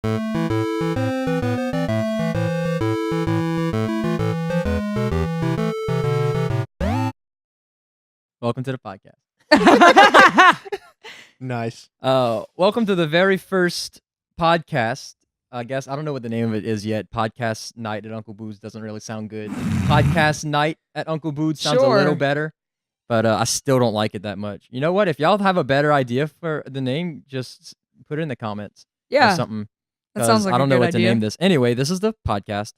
Welcome to the podcast. Nice. Welcome to the very first podcast. I guess I don't know what the name of it is yet. Podcast night at Uncle Boud's doesn't really sound good. Podcast night at Uncle Boud's sounds a little better, but I still don't like it that much. You know what? If y'all have a better idea for the name, just put it in the comments. Yeah, or something. that sounds like I don't a know good what idea. to name this. Anyway, this is the podcast.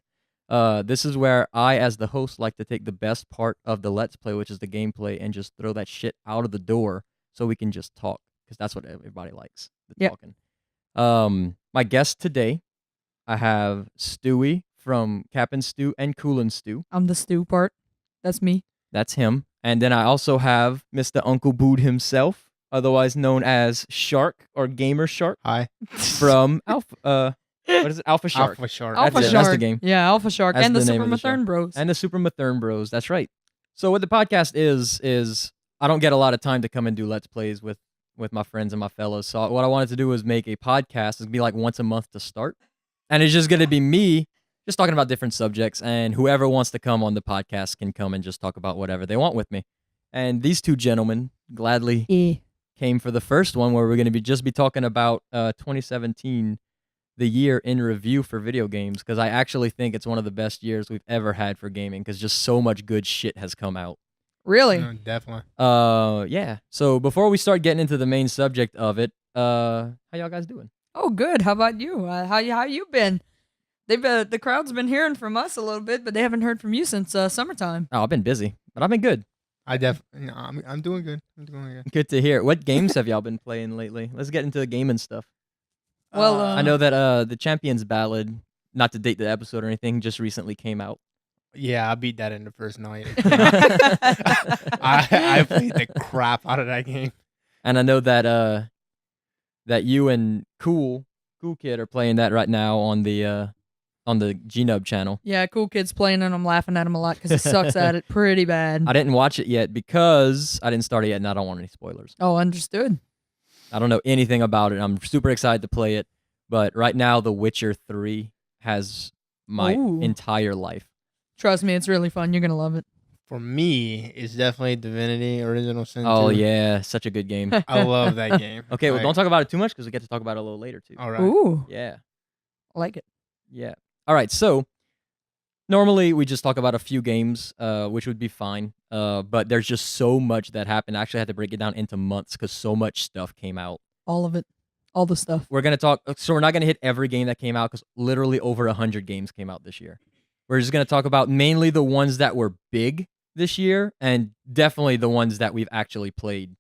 This is where I, as the host, like to take the best part of the Let's Play, which is the gameplay, and just throw that shit out of the door so we can just talk, because that's what everybody likes, the talking. My guest today, I have Stewie from Capt and Stew. I'm the stew part. That's me. That's him. And then I also have Mr. Uncle Boud himself, otherwise known as Shark or Gamer Shark Hi. from Alpha. What is it? Alpha Shark. Alpha Shark. Alpha That's it. Shark. That's the game. Yeah, Alpha Shark. That's And the the name Super of the show. Mathern Bros. And the Super Mathern Bros. That's right. So what the podcast is I don't get a lot of time to come and do Let's Plays with my friends and my fellows. So what I wanted to do was make a podcast. It's gonna be like once a month to start, and it's just gonna be me just talking about different subjects, and whoever wants to come on the podcast can come and just talk about whatever they want with me. And these two gentlemen gladly came for the first one, where we're gonna be talking about 2017. The year in review for video games, because I actually think it's one of the best years we've ever had for gaming, because just so much good shit has come out. Really? No, definitely. Yeah. So before we start getting into the main subject of it, how y'all guys doing? Oh, good. How about you? How you been? The crowd's been hearing from us a little bit, but they haven't heard from you since summertime. Oh, I've been busy, but I've been good. I'm doing good. I'm doing good. Good to hear. What games have y'all been playing lately? Let's get into the gaming stuff. Well, I know that the Champions Ballad, not to date the episode or anything, just recently came out. Yeah, I beat that in the first night. I played the crap out of that game. And I know that that you and Cool Kid are playing that right now on the GNUB channel. Yeah, Cool Kid's playing and I'm laughing at him a lot because he sucks at it pretty bad. I didn't watch it yet because I didn't start it yet, and I don't want any spoilers. Oh, understood. I don't know anything about it. I'm super excited to play it, but right now, The Witcher 3 has my entire life. Trust me, it's really fun. You're going to love it. For me, it's definitely Divinity Original Sin 2. Oh, yeah. Such a good game. I love that game. Okay, well, don't talk about it too much because we get to talk about it a little later, too. All right. Ooh. Yeah. I like it. Yeah. All right, so normally we just talk about a few games, which would be fine, but there's just so much that happened. I actually had to break it down into months because so much stuff came out. All of it. All the stuff. We're going to talk, so we're not going to hit every game that came out because literally over 100 games came out this year. We're just going to talk about mainly the ones that were big this year and definitely the ones that we've actually played.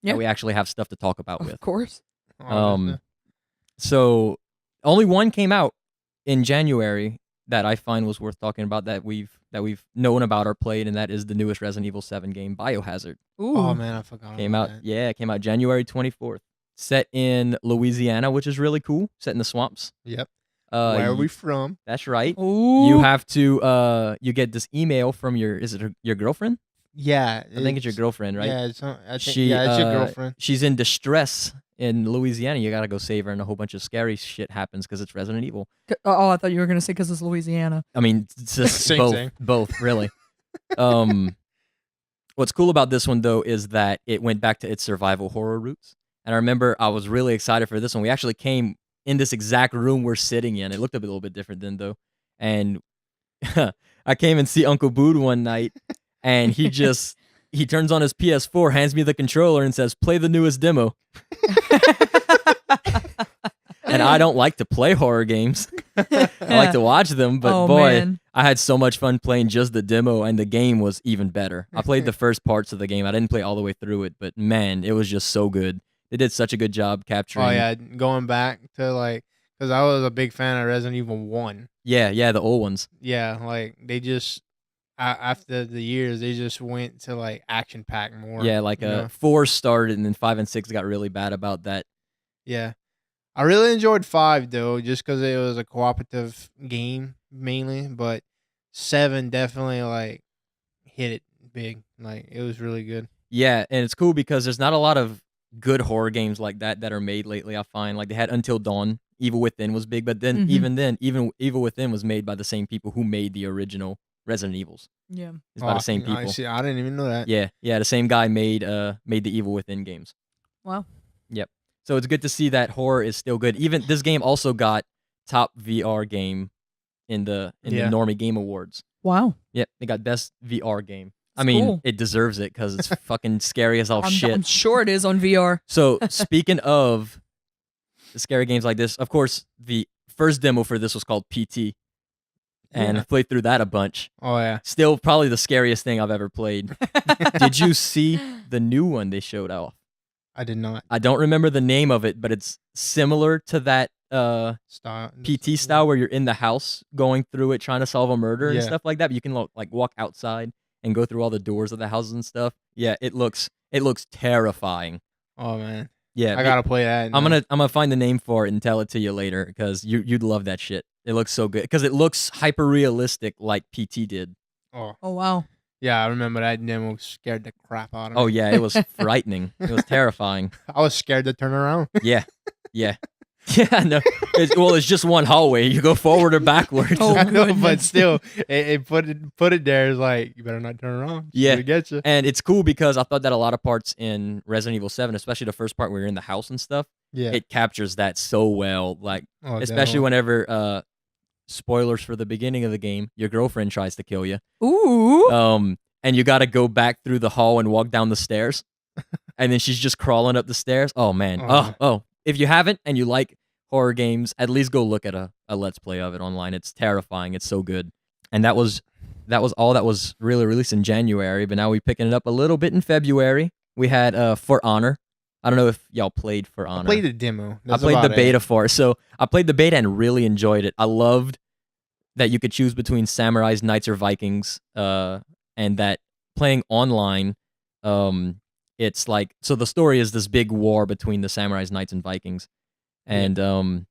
Yeah. That we actually have stuff to talk about with. Of course. So only one came out in January that I find was worth talking about that we've known about or played, and that is the newest Resident Evil 7 game, Biohazard. Ooh. Oh, man, I forgot. Came out, it came out January 24th. Set in Louisiana, which is really cool. Set in the swamps. Yep. Where are we y- from? That's right. Ooh. You have to you get this email from your girlfriend? Yeah. I think it's your girlfriend, right? Yeah, it's your girlfriend. She's in distress in Louisiana. You gotta go save her, and a whole bunch of scary shit happens because it's Resident Evil. Oh, I thought you were going to say because it's Louisiana. I mean, it's just Same both, thing. both really. What's cool about this one though is that it went back to its survival horror roots. And I remember I was really excited for this one. We actually came in this exact room we're sitting in. It looked a little bit different then though. And I came and see Uncle Boud one night, and he turns on his PS4, hands me the controller, and says, "Play the newest demo." And I don't like to play horror games. I like to watch them, but man. I had so much fun playing just the demo, and the game was even better. I played the first parts of the game. I didn't play all the way through it, but man, it was just so good. They did such a good job capturing. Oh, yeah. Going back to, because I was a big fan of Resident Evil 1. Yeah, the old ones. Yeah, they just, after the years, they just went to, action-packed more. Yeah, 4 started, and then 5 and 6 got really bad about that. Yeah. I really enjoyed 5, though, just because it was a cooperative game, mainly. But 7 definitely, hit it big. It was really good. Yeah, and it's cool because there's not a lot of good horror games like that are made lately, I find. They had Until Dawn Evil Within was big, but then even Evil Within was made by the same people who made the original Resident Evils. Yeah. It's by the same I people. see. I didn't even know that. Yeah, the same guy made the Evil Within games. Wow. Yep. So it's good to see that horror is still good. Even this game also got top VR game in the Normie Game Awards. Wow. Yep, they got best VR game. I That's mean, cool. it deserves it because it's fucking scary as all shit. I'm sure it is on VR. So speaking of the scary games like this, of course, the first demo for this was called PT, and I played through that a bunch. Oh yeah. Still, probably the scariest thing I've ever played. Did you see the new one they showed off? I did not. I don't remember the name of it, but it's similar to that Style. PT style where you're in the house going through it trying to solve a murder and Yeah. stuff like that. But you can like walk outside and go through all the doors of the houses and stuff. Yeah, it looks terrifying. Oh man. Yeah, I gotta play that. I'm gonna find the name for it and tell it to you later because you'd love that shit. It looks so good because it looks hyper realistic like PT did. Oh. Oh wow. Yeah, I remember that demo scared the crap out of me. Oh yeah, it was frightening. It was terrifying. I was scared to turn around. Yeah. No. It's just one hallway. You go forward or backwards. Oh, I know, but goodness. still, it put it there. It's like you better not turn around. Yeah. It'll get you. And it's cool because I thought that a lot of parts in Resident Evil 7, especially the first part where you're in the house and stuff, Yeah. it captures that so well. Like, Oh, especially demo. whenever spoilers for the beginning of the game, your girlfriend tries to kill you. Ooh. And you got to go back through the hall and walk down the stairs. And then she's just crawling up the stairs. Oh man. Oh. If you haven't and you like horror games, at least go look at a Let's Play of it online. It's terrifying. It's so good. And that was all that was really released in January, but now we're picking it up a little bit in February. We had For Honor. I don't know if y'all played For Honor. I played the demo. I played the beta for it. So I played the beta and really enjoyed it. I loved that you could choose between samurais, knights, or Vikings, and that playing online, it's like, so the story is this big war between the samurais, knights, and Vikings. And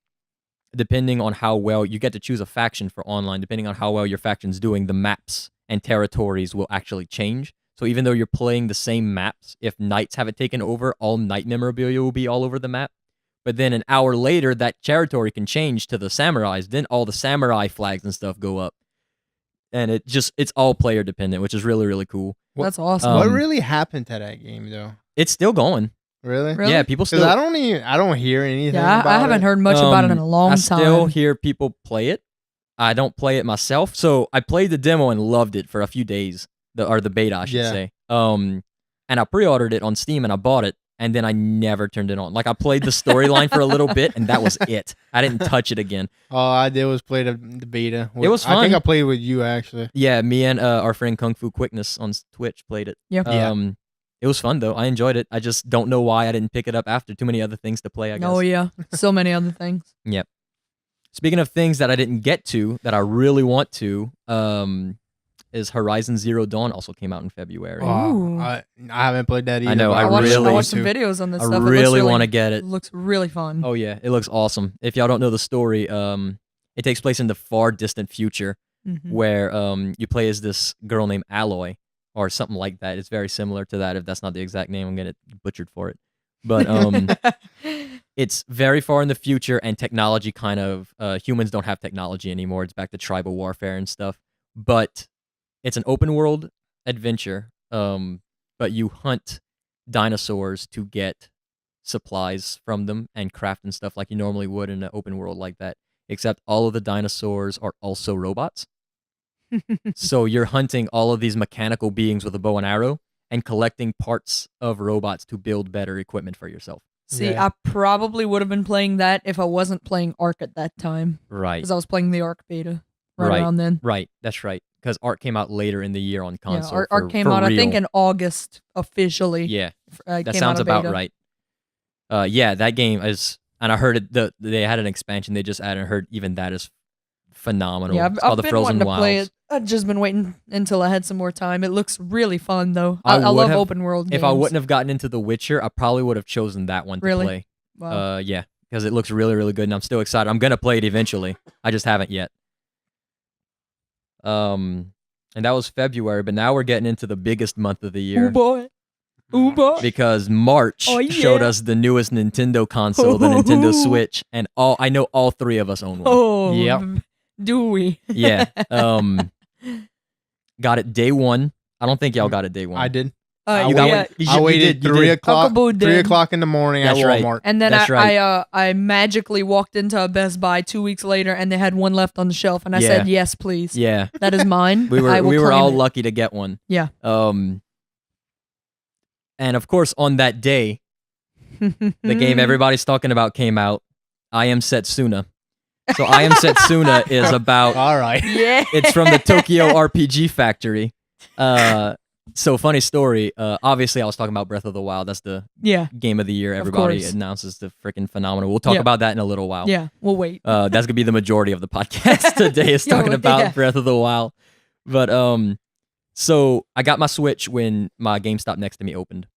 depending on how well, you get to choose a faction for online, depending on how well your faction's doing, the maps and territories will actually change. So even though you're playing the same maps, if knights have it taken over, all knight memorabilia will be all over the map. But then an hour later, that territory can change to the samurais. Then all the samurai flags and stuff go up. And it's all player dependent, which is really, really cool. That's awesome. What really happened to that game though? It's still going. Really? Really? Yeah, people Because still. I don't hear anything. Yeah, about I haven't it. heard much about it in a long I time. still hear people play it. I don't play it myself. So I played the demo and loved it for a few days. The beta, I should say. And I pre-ordered it on Steam and I bought it. And then I never turned it on. Like I played the storyline for a little bit and that was it. I didn't touch it again. All I did was play the beta. It was I think fun. I played with you actually. Yeah, me and our friend Kung Fu Quickness on Twitch played it. Yeah. It was fun though. I enjoyed it. I just don't know why I didn't pick it up after too many other things to play, I guess. Oh yeah, so many other things. Yep. Speaking of things that I didn't get to that I really want to, is Horizon Zero Dawn also came out in February. Ooh. I haven't played that either. I know, but I watched really some videos on this I stuff. really want to get It it. looks really fun. Oh yeah, it looks awesome. If y'all don't know the story, it takes place in the far distant future Mhm. where you play as this girl named Aloy or something like that. It's very similar to that. If that's not the exact name, I'm gonna get butchered for it. But it's very far in the future, and technology kind of humans don't have technology anymore. It's back to tribal warfare and stuff. But it's an open world adventure. But you hunt dinosaurs to get supplies from them and craft and stuff like you normally would in an open world like that. Except all of the dinosaurs are also robots. So you're hunting all of these mechanical beings with a bow and arrow and collecting parts of robots to build better equipment for yourself. See, Yeah. I probably would have been playing that if I wasn't playing Ark at that time, Right. because I was playing the Ark beta right Right. around then. Right. That's right. Because Ark came out later in the year on console. Yeah, Ark came for out, I think, real. in August officially. Yeah, That that sounds about right. Yeah, that game is, and I heard it. They had an expansion they just added. And heard even that is phenomenal. Yeah, It's I've called the been Frozen wanting to Wilds. play it. I've just been waiting until I had some more time. It looks really fun, though. I I would love have- open world games. If I wouldn't have gotten into The Witcher, I probably would have chosen that one to Really? play. Wow. Yeah, because it looks really, really good, and I'm still excited. I'm gonna play it eventually. I just haven't yet. And that was February, but now we're getting into the biggest month of the Oh year. boy. Uber. because March Oh, showed yeah. us the newest Nintendo console, the Nintendo Switch, and I know all three of us own one. Oh, Yep. do we? Yeah. Got it day one. I don't think y'all got it day one. I did. You got yeah. one? You I waited did, you 3 did. o'clock. Uncle Boud 3 did. o'clock in the morning That's at right. Walmart. And then That's right. I magically walked into a Best Buy 2 weeks later, and they had one left on the shelf, and I Yeah. said, "Yes, please. Yeah. That is mine. We I were will we were claim all it." lucky to get one. Yeah. And of course on that day, the game everybody's talking about came out. I Am Setsuna. So I Am Setsuna is about All right. Yeah. it's from the Tokyo RPG Factory. So funny story. Obviously I was talking about Breath of the Wild. That's the Yeah. game of the year. Everybody course. announces the freaking phenomenal. We'll talk Yeah. about that in a little while. Yeah. We'll wait. That's gonna be the majority of the podcast today is Yo, talking about yeah. Breath of the Wild. But so I got my Switch when my GameStop next to me opened.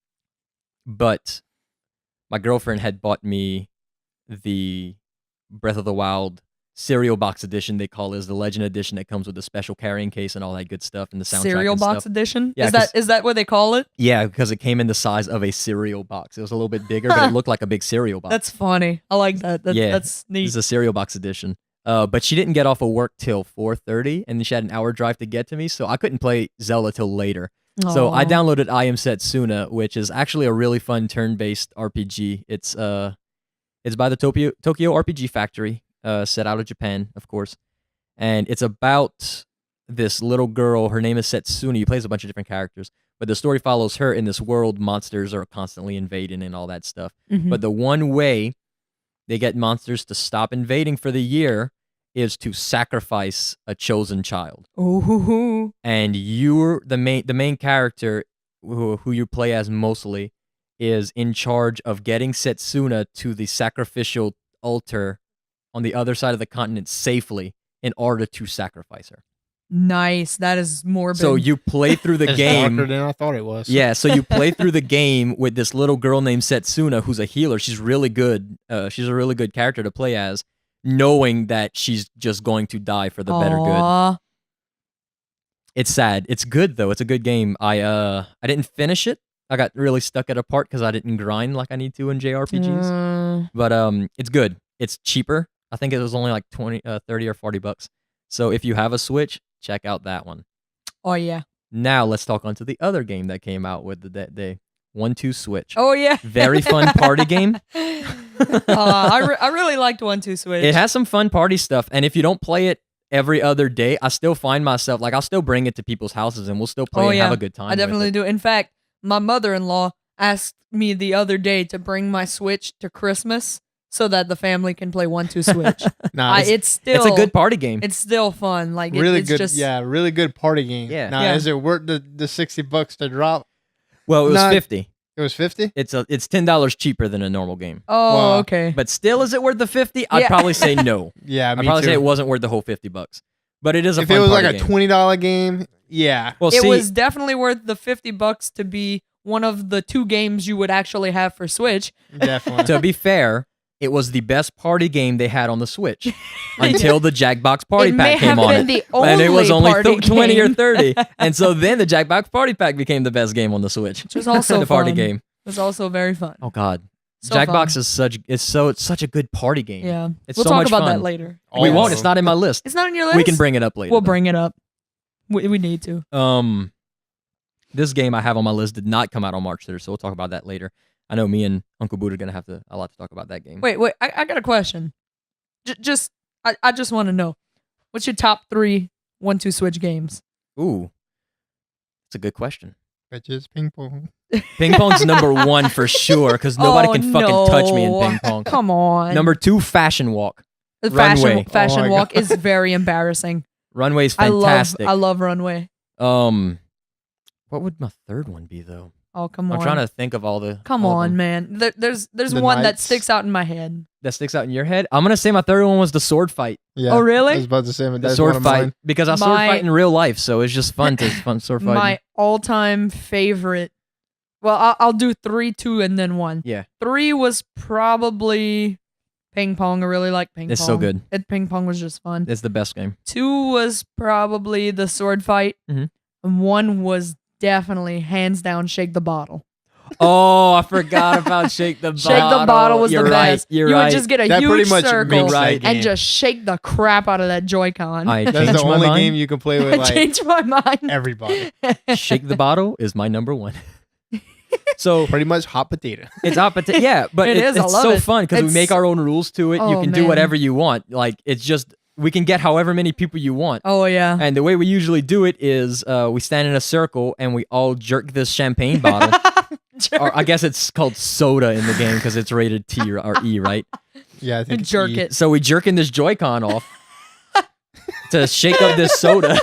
But my girlfriend had bought me the Breath of the Wild cereal box edition. They call it is the Legend edition that comes with the special carrying case and all that good stuff and the soundtrack. Cereal and box stuff. edition. Yeah, Is that what they call it? Yeah, because it came in the size of a cereal box. It was a little bit bigger, but it looked like a big cereal box. That's funny. I like that. Yeah. That's neat. It's a cereal box edition. But she didn't get off of work till 4:30, and she had an hour drive to get to me, so I couldn't play Zelda till later. So I Aw. downloaded I Am Setsuna, which is actually a really fun turn-based RPG. It's by the Tokyo RPG Factory, set out of Japan, of course, and it's about this little girl. Her name is Setsuna. You play as a bunch of different characters, but the story follows her in this world. Monsters are constantly invading and all that stuff. Mhm. But the one way they get monsters to stop invading for the year is to sacrifice a chosen child. Ooh. And you're the main character who you play as mostly is in charge of getting Setsuna to the sacrificial altar on the other side of the continent safely in order to sacrifice her. Nice. That is morbid. So you play through the It's game. darker than I thought it was. Yeah, so you play through the game with this little girl named Setsuna who's a healer. She's really good. She's a really good character to play as, knowing that she's just going to die for the better good. Aw. It's sad. It's good though. It's a good game. I didn't finish it. I got really stuck at a part because I didn't grind like I need to in JRPGs. But it's good. It's cheaper. I think it was only like 30 or $40. So if you have a Switch, check out that one. Oh yeah. Now let's talk on to the other game that came out with that day. 1-2 Switch. Oh yeah. Very fun party game. I really liked 1-2 Switch. It has some fun party stuff, and if you don't play it every other day, I still find myself like I'll still bring it to people's houses and we'll still play and have a good time. I definitely with do. In fact, my mother-in-law asked me the other day to bring my Switch to Christmas so that the family can play 1-2 Switch. Nah, It's still It's a good party game. It's still fun. Like really it's good. just Yeah, really good party game. Yeah. Now, Yeah. is it worth the $60 to drop? Well, it was Not- 50. It was 50. It's $10 cheaper than a normal game. Oh, Wow. okay. But still, is it worth the 50? I'd Yeah. probably say no. Yeah, I'd me probably too. say it wasn't worth the whole $50. But it is a If fun it was party like a game. $20 game, yeah. Well, It see, was definitely worth the $50 to be one of the 2 games you would actually have for Switch. Definitely. to be fair, it was the best party game they had on the Switch until the Jackbox Party It may Pack came have on been it. the And it was only party 20 or game. 30. And so then the Jackbox Party Pack became the best game on the Switch. Which was also the party fun. game. It was also very fun. Oh God. So Jackbox fun. is such a good party game. Yeah. It's we'll so talk much about fun. that later. We won't. Awesome. It's not in my list. It's not on your list? We can bring it up later. We'll though. bring it up. We need to. This game I have on my list did not come out on March 3rd, so we'll talk about that later. I know me and Uncle Boud are gonna have a lot to talk about that game. Wait. I got a question. I just want to know. What's your top 3 1-2 Switch games? Ooh, it's a good question. Bitches, ping pong. Ping pong's number 1 for sure, because nobody Oh, can fucking touch me in no. ping pong. Come on. Number 2, Fashion Walk. The Runway. Fashion Oh my Walk God. is very embarrassing. Runway's fantastic. I love Runway. What would my third one be though? Oh, come on. I'm trying to think of all the. Come all of on, them. man. There's The one that Knights. sticks out in my head. That sticks out in your head. I'm gonna say my third one was the sword fight. Yeah. Oh, really? I was about to say, but The that's sword one of fight mine. because I sword My- fight in real life, so it's just fun to sword fight. My all-time favorite. Well, I'll do 3, 2, and then 1. Yeah. 3 was probably ping pong. I really like ping pong. It's so good. Ping pong was just fun. It's the best game. 2 was probably the sword fight. Mhm. And 1 was definitely hands down Shake the Bottle. Oh, I forgot about shake the bottle. Shake the bottle was You're the right, best. You're you right. would just get a That huge pretty much circle makes that Right. game. and just shake the crap out of that Joy-Con. I That's changed the my only mind. game you can play with I like changed my mind. everybody. Shake the bottle is my number one. So Pretty much hot potato. it's opposite. Yeah, but It is, I it's love so it. fun because we It's- make our own rules to it. You Oh, can do man. whatever you want. Like it's just we can get however many people you want. Oh yeah. And the way we usually do it is we stand in a circle and we all jerk this champagne bottle. Or I guess it's called soda in the game because it's rated T or E, right? Yeah, I think it's Jerk E. it. So we jerking this Joy-Con off to shake up this soda.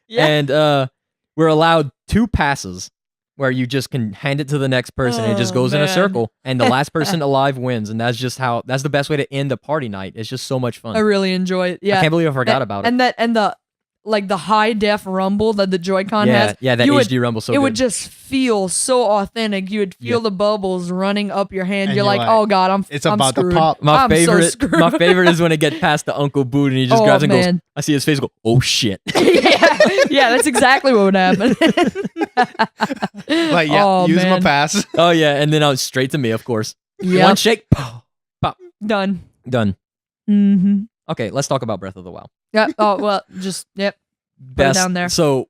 Yeah. And we're allowed 2 passes where you just can hand it to the next person and it just Oh, goes in a man. circle and the last person alive wins. And that's the best way to end a party night. It's just so much fun. I really enjoy it. Yeah. I can't believe I forgot about it. And the like the high def rumble that the Joy-Con Yeah, has. yeah, that you HD Rumble so it good. would just feel so authentic. You would feel Yeah. the bubbles running up your hand. And You're you're like, like, oh god, It's I'm about screwed. to pop. my I'm so favorite, screwed. my favorite is when it gets past the Uncle Boud and he just Oh, grabs and man. goes. I see his face go, oh shit. yeah, that's exactly what would happen. Like, yeah, Oh, use my man. pass. Oh yeah, and then straight to me, of course. Yeah, One shake, pow, done. done. Mm-hmm. Okay, let's talk about Breath of the Wild. Yeah. Oh well, just yep. Put it down there. So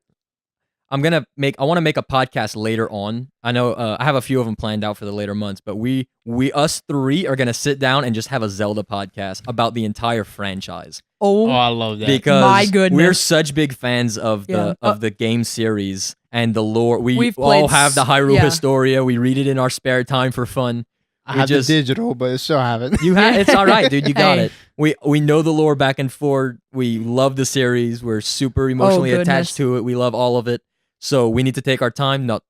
I want to make a podcast later on. I know I have a few of them planned out for the later months, but us 3 are gonna sit down and just have a Zelda podcast about the entire franchise Oh, Oh, I love that. because My goodness. we're such big fans of Yeah. the game series and the lore. We've all played have the Hyrule yeah. Historia. We read it in our spare time for fun. I we have just- the digital, but I still haven't. You have it's all right, dude. You got Hey. it. We know the lore back and forth. We love the series. We're super emotionally goodness. attached to it. We love all of it. So we need to take our time. Not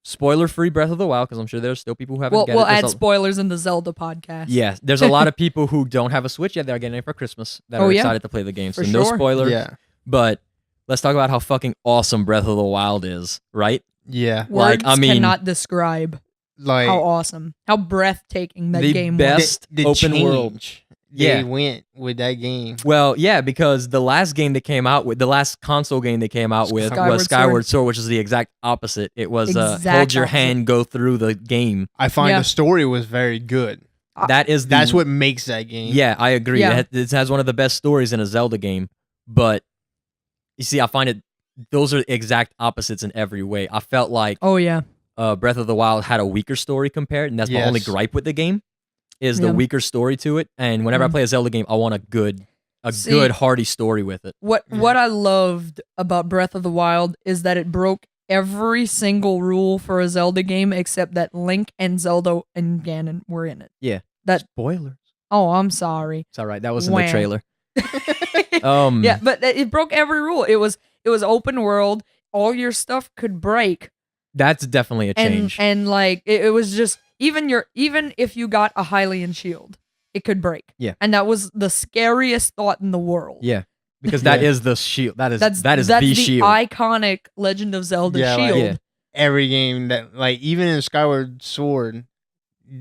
spoiler-free Breath of the Wild, because I'm sure there's still people who haven't we'll get it. add spoilers in the Zelda podcast. Yeah, there's a lot of people who don't have a Switch yet. They're getting it for Christmas. That Oh, are yeah. excited to play the game. For So no sure. spoiler. Yeah. But let's talk about how fucking awesome Breath of the Wild is, right? Yeah. Words Like, I mean- cannot describe Like, how awesome, how breathtaking that The game best- was. the open world. change Yeah. they went with that game. Well, yeah, because the last game they came out with, the last console game they came out with Skyward was Skyward Sword, which is the exact opposite. It was Exact hold your opposite. hand, go through the game. I find Yeah. the story was very good. That is the, That's what makes that game. Yeah, I agree. Yeah. It has one of the best stories in a Zelda game. But you see, I find it those are exact opposites in every way. I felt like Oh yeah, Breath of the Wild had a weaker story compared, and that's my only Yes. gripe with the game is the Yeah. weaker story to it. And whenever I Mhm. play a Zelda game, I want a good, See- good hearty story with it. what I loved about Breath of the Wild is that it broke every single rule for a Zelda game except that Link and Zelda and Ganon were in it. Yeah. That- Spoilers. Oh, I'm sorry. It's all right. That was in Wah. the trailer. Yeah, but it broke every rule. It was open world. All your stuff could break, That's definitely a and change. and like it was just even if you got a Hylian shield, it could break. Yeah. and that was the scariest thought in the world. Yeah, because that Yeah. is the shield. That is That's the the shield. iconic Legend of Zelda Yeah, like- shield. Yeah. Every game that, like, even in Skyward Sword,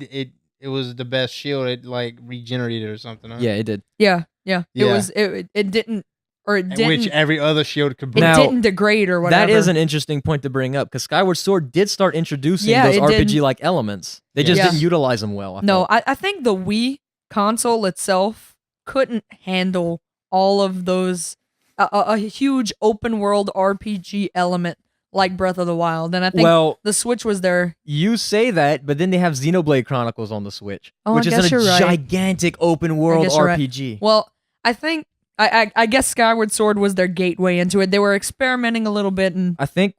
it was the best shield. It like regenerated or something. Huh? Yeah, it did. Yeah, yeah. It Yeah. was it didn't or it And didn't which every other shield could it break. Now, didn't degrade or whatever. That is an interesting point to bring up because Skyward Sword did start introducing Yeah, those it did. RPG-like elements. They just Yeah. didn't utilize them well. No, felt. I think the Wii console itself couldn't handle all of those a huge open world RPG element like Breath of the Wild, and I think well, the Switch was there. you say that, but then they have Xenoblade Chronicles on the Switch, Oh, which I is guess a you're right. gigantic open world guess you're right. RPG. Well, I think I guess Skyward Sword was their gateway into it. They were experimenting a little bit, and I think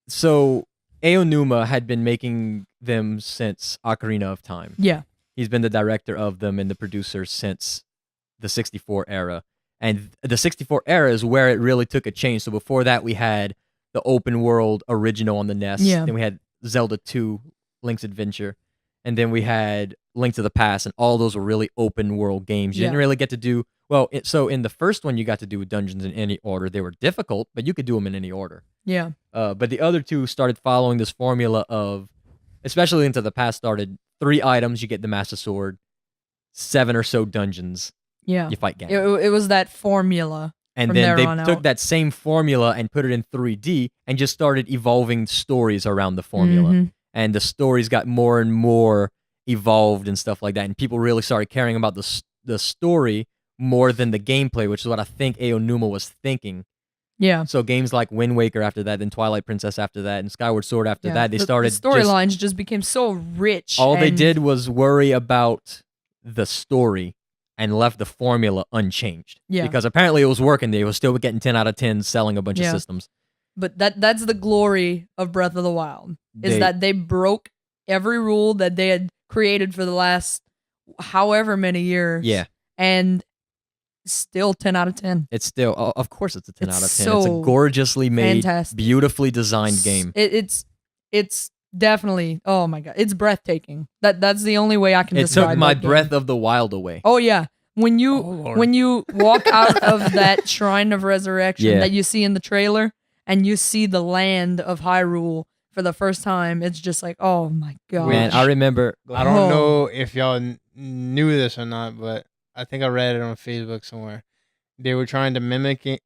so. Aonuma had been making them since Ocarina of Time. yeah, He's been the director of them and the producer since the 64 era. And the 64 era is where it really took a change. So before that, we had the open world original on the NES. Yeah. Then we had Zelda 2, Link's Adventure. And then we had Link to the Past. And all those were really open world games. You didn't Yeah. really get to do... Well, so in the first one, you got to do dungeons in any order. They were difficult, but you could do them in any order. yeah, But the other two started following this formula of, especially Into the Past started 3 items, you get the Master Sword, 7 or so dungeons, yeah. you fight Ganon. It was that formula. And From then there they on took out. that same formula and put it in 3D and just started evolving stories around the formula. Mhm. And the stories got more and more evolved and stuff like that. And people really started caring about the story more than the gameplay, which is what I think Aonuma was thinking. Yeah. So games like Wind Waker after that, then Twilight Princess after that, and Skyward Sword after Yeah. that, they The started storylines just became so rich. all they and- did was worry about the story and left the formula unchanged. Yeah. Because apparently it was working. They were still getting 10 out of 10 selling a bunch of Yeah. systems. But that's the glory of Breath of the Wild, is that they broke every rule that they had created for the last however many years. Yeah. And still 10 out of 10. It's still, of course, it's a 10 out of 10. It's It's a so gorgeously made, fantastic. beautifully designed game. It's definitely, oh my god, it's breathtaking. That's the only way I can It describe took my that game. breath of the wild away. Oh yeah. When you Lord. when you walk out of that Shrine of Resurrection Yeah. that you see in the trailer and you see the land of Hyrule for the first time, it's just like, oh my god. Man, I remember. I don't Oh. know if y'all knew this or not, but I think I read it on Facebook somewhere. They were trying to mimic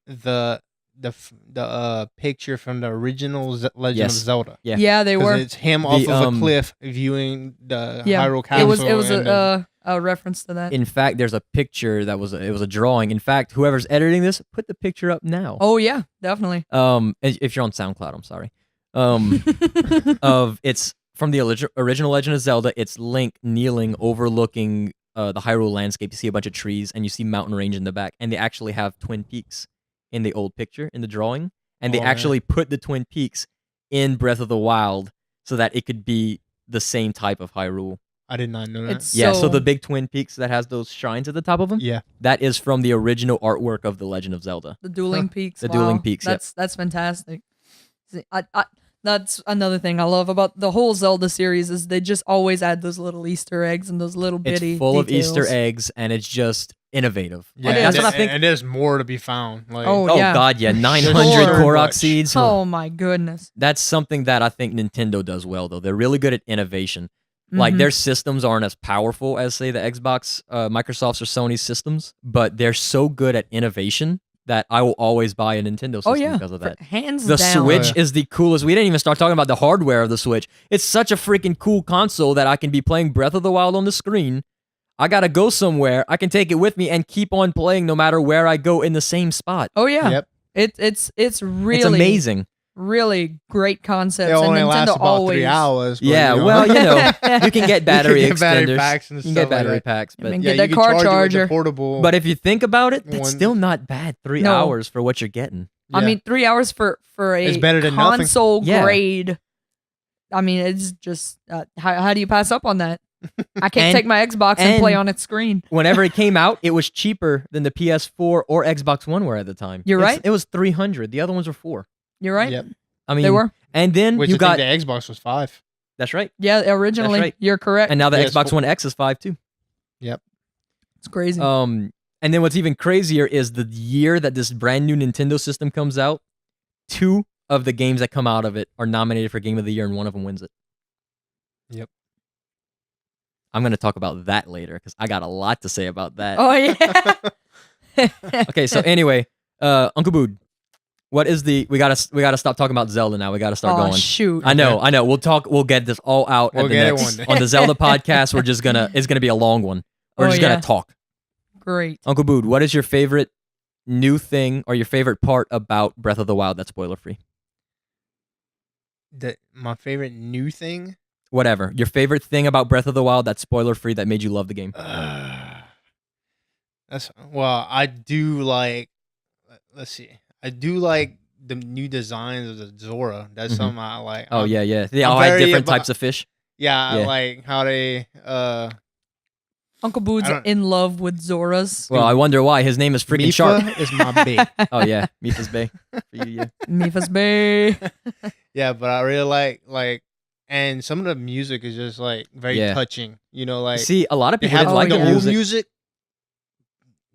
the picture from the original Legend Yes. of Zelda. Yeah. Yeah, they 'Cause were. it's him off The, of a cliff viewing the Yeah, Hyrule It Castle. was and the- a reference to that. In fact, there's a picture that was it was a drawing. In fact, whoever's editing this, put the picture up now. Oh yeah, definitely. If you're on SoundCloud, I'm sorry. It's from the original Legend of Zelda. It's Link kneeling, overlooking the Hyrule landscape. You see a bunch of trees, and you see mountain range in the back. And they actually have Twin Peaks in the old picture in the drawing, and they Oh, man. actually put the Twin Peaks in Breath of the Wild so that it could be the same type of Hyrule. I did not know that. It's Yeah, so So- the big Twin Peaks that has those shrines at the top of them, Yeah. that is from the original artwork of the Legend of Zelda. The dueling peaks. The wow. dueling peaks, yep. That's fantastic. See, that's another thing I love about the whole Zelda series is they just always add those little Easter eggs and those little bitty. It's full details. of Easter eggs, and it's just innovative. Yeah, It is. That's what I think. And there's more to be found. Like, Oh, Oh yeah. God, yeah, 900 so Korok much. seeds. Oh my goodness. That's something that I think Nintendo does well, though. They're really good at innovation. Like Mhm. their systems aren't as powerful as say the Xbox, Microsoft's or Sony's systems, but they're so good at innovation that I will always buy a Nintendo system Oh yeah, because of that. hands The down. Switch Yeah. is the coolest. We didn't even start talking about the hardware of the Switch. It's such a freaking cool console that I can be playing Breath of the Wild on the screen. I gotta go somewhere. I can take it with me and keep on playing no matter where I go in the same spot. Oh yeah, Yep. it's really It's amazing. really great concepts. It only and Nintendo lasts about always 3 hours. But, Yeah, you know. well, you know, you can get battery You can get battery extenders. packs and You can stuff get like battery that. packs, I but mean, yeah, get that you can car charge it with the charger. portable. but if you think about it, that's One- still not bad. 3 No. hours for what you're getting. I Yeah. mean, 3 hours for a It's better than nothing. console Yeah. grade. I mean, it's just how do you pass up on that? I can't And- take my Xbox and play and- on its screen. Whenever it came out, it was cheaper than the PS4 or Xbox One were at the time. You're right. It was $300. The other ones were $4. You're right. Yep. I mean, They were. And then Which you I got think the Xbox was 5. that's right. Yeah, originally. right. You're correct. And now the PS4. Xbox One X is 5 too. It's crazy. And then what's even crazier is the year that this brand new Nintendo system comes out, 2 of the games that come out of it are nominated for Game of the Year, and one of them wins it. Yep. I'm going to talk about that later because I got a lot to say about that. oh yeah. Okay, so anyway, Uncle Boud, what is the we gotta stop talking about Zelda now. We gotta start Oh going. shoot. I know. We'll get this all out We'll at the get it next one day. on the Zelda podcast. It's gonna be a long one. We're Oh, just yeah. gonna talk. Great. Uncle Boud, what is your favorite new thing or your favorite part about Breath of the Wild that's spoiler free? My favorite new thing. Whatever. Your favorite thing about Breath of the Wild that's spoiler free that made you love the game. I do like. Let's see. I do like the new designs of the Zora. That's Mhm. something I like. Oh I'm- yeah. They I'm all have very different about- types of fish. Yeah, I Yeah. like how they. Uncle Boud's I don't- in love with Zoras. Well, I wonder why. His name is freaking Shark. Mifa is my bae. Oh yeah, Mifa's Bay. For you, yeah. Mifas Bay. Yeah, but I really like, and some of the music is just like very Yeah. touching. You know, like See, a lot of they people have didn't like like the the old music. music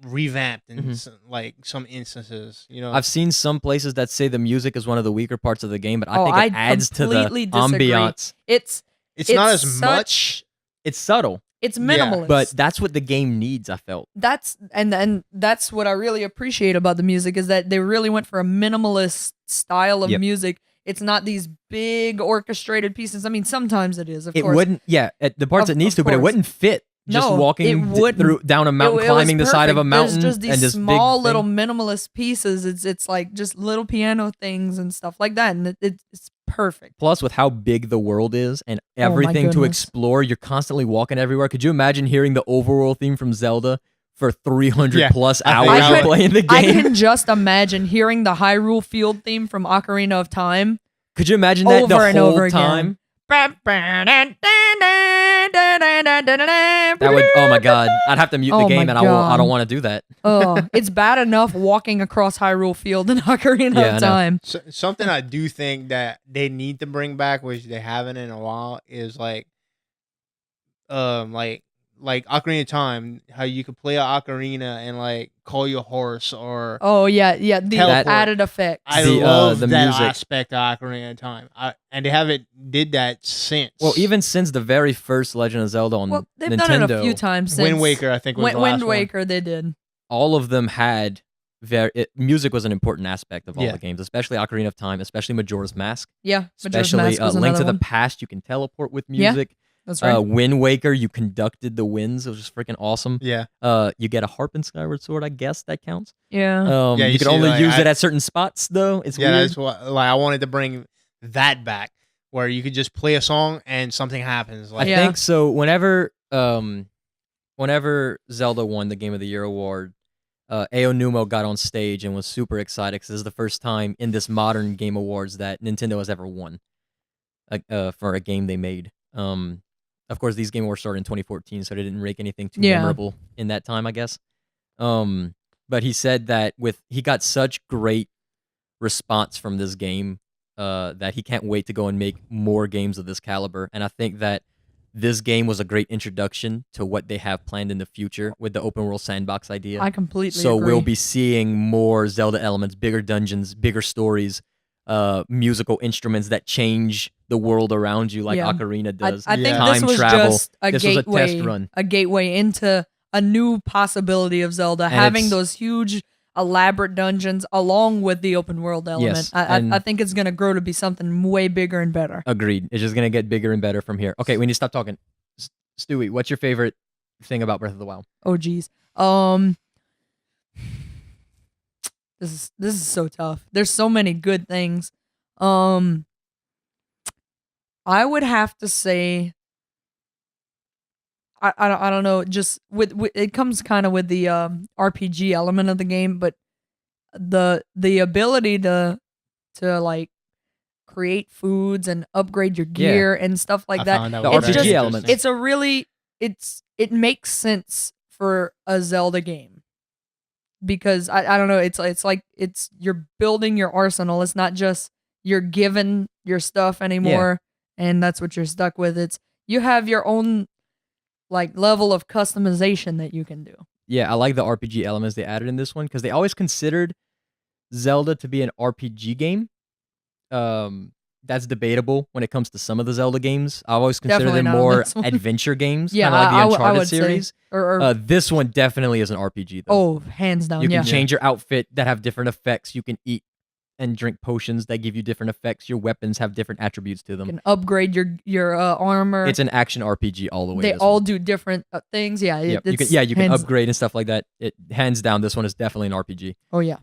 revamped in Mhm. like some instances. You know, I've seen some places that say the music is one of the weaker parts of the game, but I Oh, think it I adds to the completely disagree. ambiance. it's not it's as such- much. It's subtle. It's minimalist. But that's what the game needs, I felt. That's what I really appreciate about the music is that they really went for a minimalist style of music. It's not these big orchestrated pieces. I mean, sometimes it is, of course. It wouldn't, at the parts it needs to, but it wouldn't fit. Just walking down a mountain, climbing the side of a mountain, There's just these and this small big little minimalist pieces. It's like just little piano things and stuff like that, and it's perfect. Plus, with how big the world is and everything to explore, you're constantly walking everywhere. Could you imagine hearing the overworld theme from Zelda for 300 plus hours of playing the game? I can just imagine hearing the Hyrule Field theme from Ocarina of Time. Could you imagine that over and whole over time? Again. That would, oh my god, I'd have to mute the game, and I don't want to do that. It's bad enough walking across Hyrule Field in Ocarina of Time. So, something I do think that they need to bring back, which they haven't in a while, is like Ocarina of Time, how you could play an ocarina and like call your horse or the added effect. I love that music aspect of Ocarina of Time, and they haven't did that since. Well, even since the very first Legend of Zelda on they've Nintendo, done it a few times. Since Wind Waker, I think was the last Wind Waker, one. They did. All of them had music was an important aspect of all the games, especially Ocarina of Time, especially Majora's Mask. Yeah, especially Link to the Past. You can teleport with music. Yeah. That's right. Wind Waker, you conducted the winds. It was just freaking awesome. Yeah. You get a harp in Skyward Sword, I guess that counts. Yeah. You can only use it at certain spots, though. It's weird. That's what I wanted to bring that back, where you could just play a song and something happens. I think so. Whenever Zelda won the Game of the Year award, Aonuma got on stage and was super excited because this is the first time in this modern Game Awards that Nintendo has ever won for a game they made. Of course, these Game Awards started in 2014, so they didn't make anything too memorable in that time, I guess. But he said that he got such great response from this game that he can't wait to go and make more games of this caliber. And I think that this game was a great introduction to what they have planned in the future with the open world sandbox idea. I completely agree. So we'll be seeing more Zelda elements, bigger dungeons, bigger stories, musical instruments that change the world around you like Ocarina does. I think Time this was travel. just a this gateway, was a test run. A gateway into a new possibility of Zelda, And having those huge, elaborate dungeons along with the open world element. Yes, I think it's going to grow to be something way bigger and better. Agreed. It's just going to get bigger and better from here. Okay, we need to stop talking. Stewie, what's your favorite thing about Breath of the Wild? Oh, geez. This is so tough. There's so many good things. I would have to say, I don't know. Just with it comes kind of with the RPG element of the game, but the ability to like create foods and upgrade your gear and stuff like that. The RPG element. It's a really it makes sense for a Zelda game. Because I don't know, it's like you're building your arsenal. It's not just you're given your stuff anymore, and that's what you're stuck with. It's you have your own like level of customization that you can do. Yeah, I like the RPG elements they added in this one because they always considered Zelda to be an RPG game. That's debatable when it comes to some of the Zelda games. I always consider them more adventure games, kind of like the Uncharted series. This one definitely is an RPG, though. Oh, hands down, You can change your outfit that have different effects. You can eat and drink potions that give you different effects. Your weapons have different attributes to them. You can upgrade your armor. It's an action RPG all the way. They all do different things. Yeah, you can upgrade and stuff like that. It hands down, this one is definitely an RPG. Oh yeah.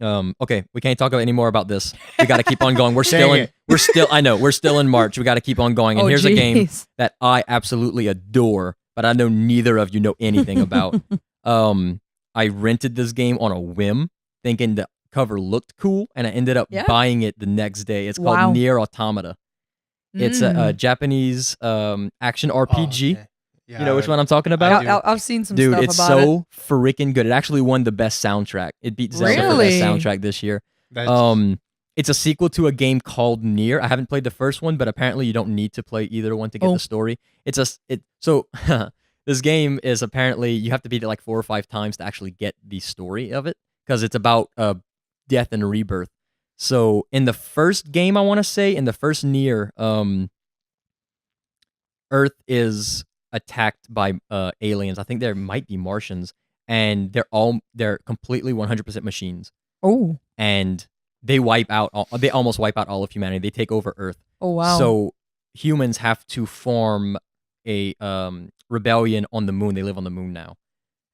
Okay, we can't talk any more about this. We got to keep on going. We're still in March. We got to keep on going. And here's a game that I absolutely adore, but I know neither of you know anything about. I rented this game on a whim, thinking the cover looked cool, and I ended up buying it the next day. It's called Nier Automata. It's a Japanese action RPG. Oh, you know which one I'm talking about? I've seen some Dude, stuff it's about it. so freaking good. It actually won the best soundtrack. It beat Zelda for best soundtrack this year. It's a sequel to a game called Nier. I haven't played the first one, but apparently you don't need to play either one to get the story. This game is apparently you have to beat it like 4 or 5 times to actually get the story of it because it's about death and rebirth. So in the first game, I want to say in the first Nier, Earth is attacked by aliens. I think there might be Martians, and they're completely 100% machines, Oh. and they almost wipe out all of humanity. They take over Earth. Oh wow. So humans have to form a rebellion on the moon. They live on the moon now,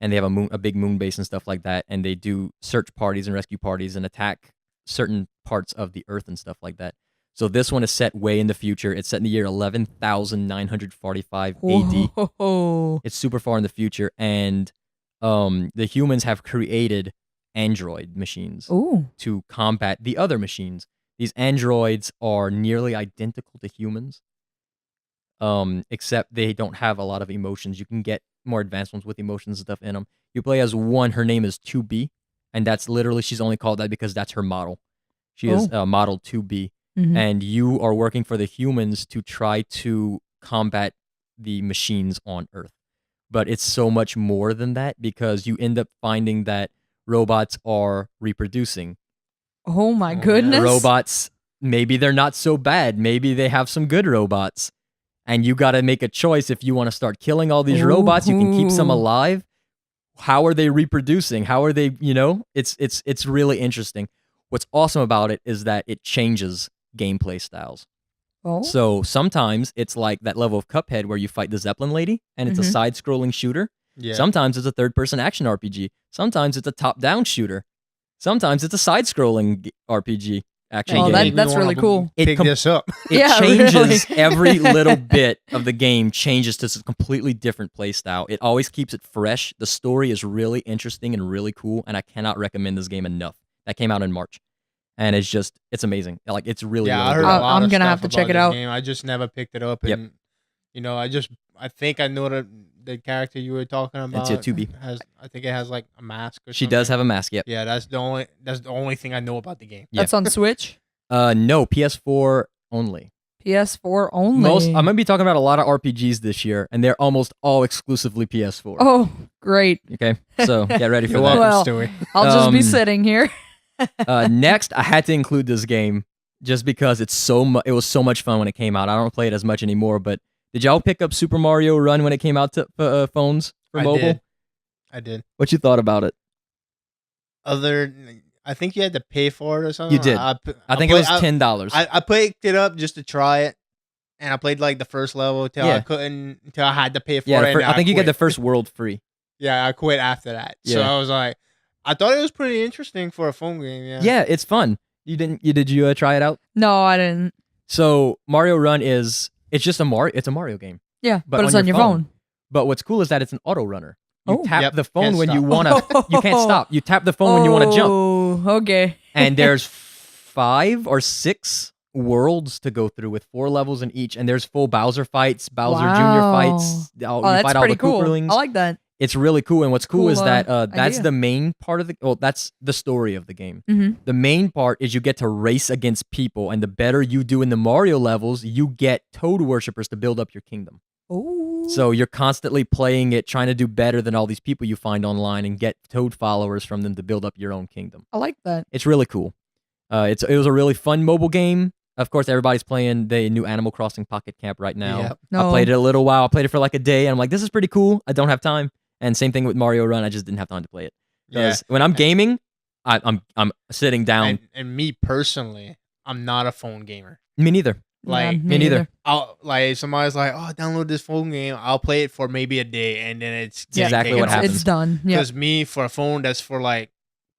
and they have a big moon base and stuff like that. And they do search parties and rescue parties and attack certain parts of the Earth and stuff like that. So this one is set way in the future. It's set in the year 11,945 AD. Whoa. It's super far in the future, and the humans have created android machines Ooh. to combat the other machines. These androids are nearly identical to humans, except they don't have a lot of emotions. You can get more advanced ones with emotions and stuff in them. You play as one. Her name is 2B, and that's literally, she's only called that because that's her model. She is model 2B, and you are working for the humans to try to combat the machines on Earth. But it's so much more than that, because you end up finding that robots are reproducing. Oh my yeah. goodness. Robots, maybe they're not so bad. Maybe they have some good robots. And you got to make a choice if you want to start killing all these robots. You can keep some Ooh. alive. How are they reproducing? How are they, it's really interesting. What's awesome about it is that it changes gameplay styles. Oh. So sometimes it's like that level of Cuphead where you fight the Zeppelin lady and it's a side-scrolling shooter. Yeah. Sometimes it's a third-person action RPG. Sometimes it's a top-down shooter. Sometimes it's a side-scrolling RPG action Oh, game. that's really cool. Pick this up. It Yeah, changes really. every little bit of the game, changes to a completely different play style. It always keeps it fresh. The story is really interesting and really cool, and I cannot recommend this game enough. That came out in March, and it's amazing. Like, it's really, Yeah, really I heard good. a lot I'm of gonna stuff have to check about it this out. game. I just never picked it up, Yep. and I think I know the character you were talking about. It's a 2B. I think it has like a mask. Or She something. does have a mask, yep. Yeah, that's the only thing I know about the game. Yeah. That's on Switch. No, PS4 only. PS4 only. I'm gonna be talking about a lot of RPGs this year, and they're almost all exclusively PS4. Oh, great. Okay, so get ready for You're that. welcome, Well, Stewie. I'll just be Um, sitting here. Next, I had to include this game just because it was so much fun when it came out. I don't play it as much anymore, but did y'all pick up Super Mario Run when it came out to phones for mobile? I did. What you thought about it? I think you had to pay for it or something. You did. I think it was $10. I picked it up just to try it, and I played like the first level until Yeah. I had to pay for Yeah, it. and I think you get the quit. first world free. Yeah, I quit after that. So Yeah. I was like, I thought it was pretty interesting for a phone game. Yeah. Yeah, it's fun. Did you try it out? No, I didn't. So Mario Run it's just a Mario game. Yeah, But but it's on on your your phone. phone. But what's cool is that it's an auto runner. You Oh. tap Yep, the phone can't when you stop. want to. You can't stop. You tap the phone when you want to jump. Oh, okay. And there's 5 or 6 worlds to go through with 4 levels in each. And there's full Bowser fights, Bowser Jr. fights. You Oh, that's fight all pretty the cool. Koopalings. I like that. It's really cool. And what's cool Cool, is that that's idea. the main part of that's the story of the game. Mm-hmm. The main part is you get to race against people. And the better you do in the Mario levels, you get Toad worshippers to build up your kingdom. Oh. So you're constantly playing it, trying to do better than all these people you find online and get Toad followers from them to build up your own kingdom. I like that. It's really cool. It was a really fun mobile game. Of course, everybody's playing the new Animal Crossing Pocket Camp right now. Yep. No. I played it a little while. I played it for like a day, and I'm like, this is pretty cool. I don't have time. And same thing with Mario Run. I just didn't have time to play it. Yeah. Because when I'm gaming, I'm sitting down. And me personally, I'm not a phone gamer. Me neither. Like, Yeah, me neither. Somebody's like, oh, download this phone game. I'll play it for maybe a day, and then it's It's exactly what happens. It's done. Yeah. Because me, for a phone, that's for like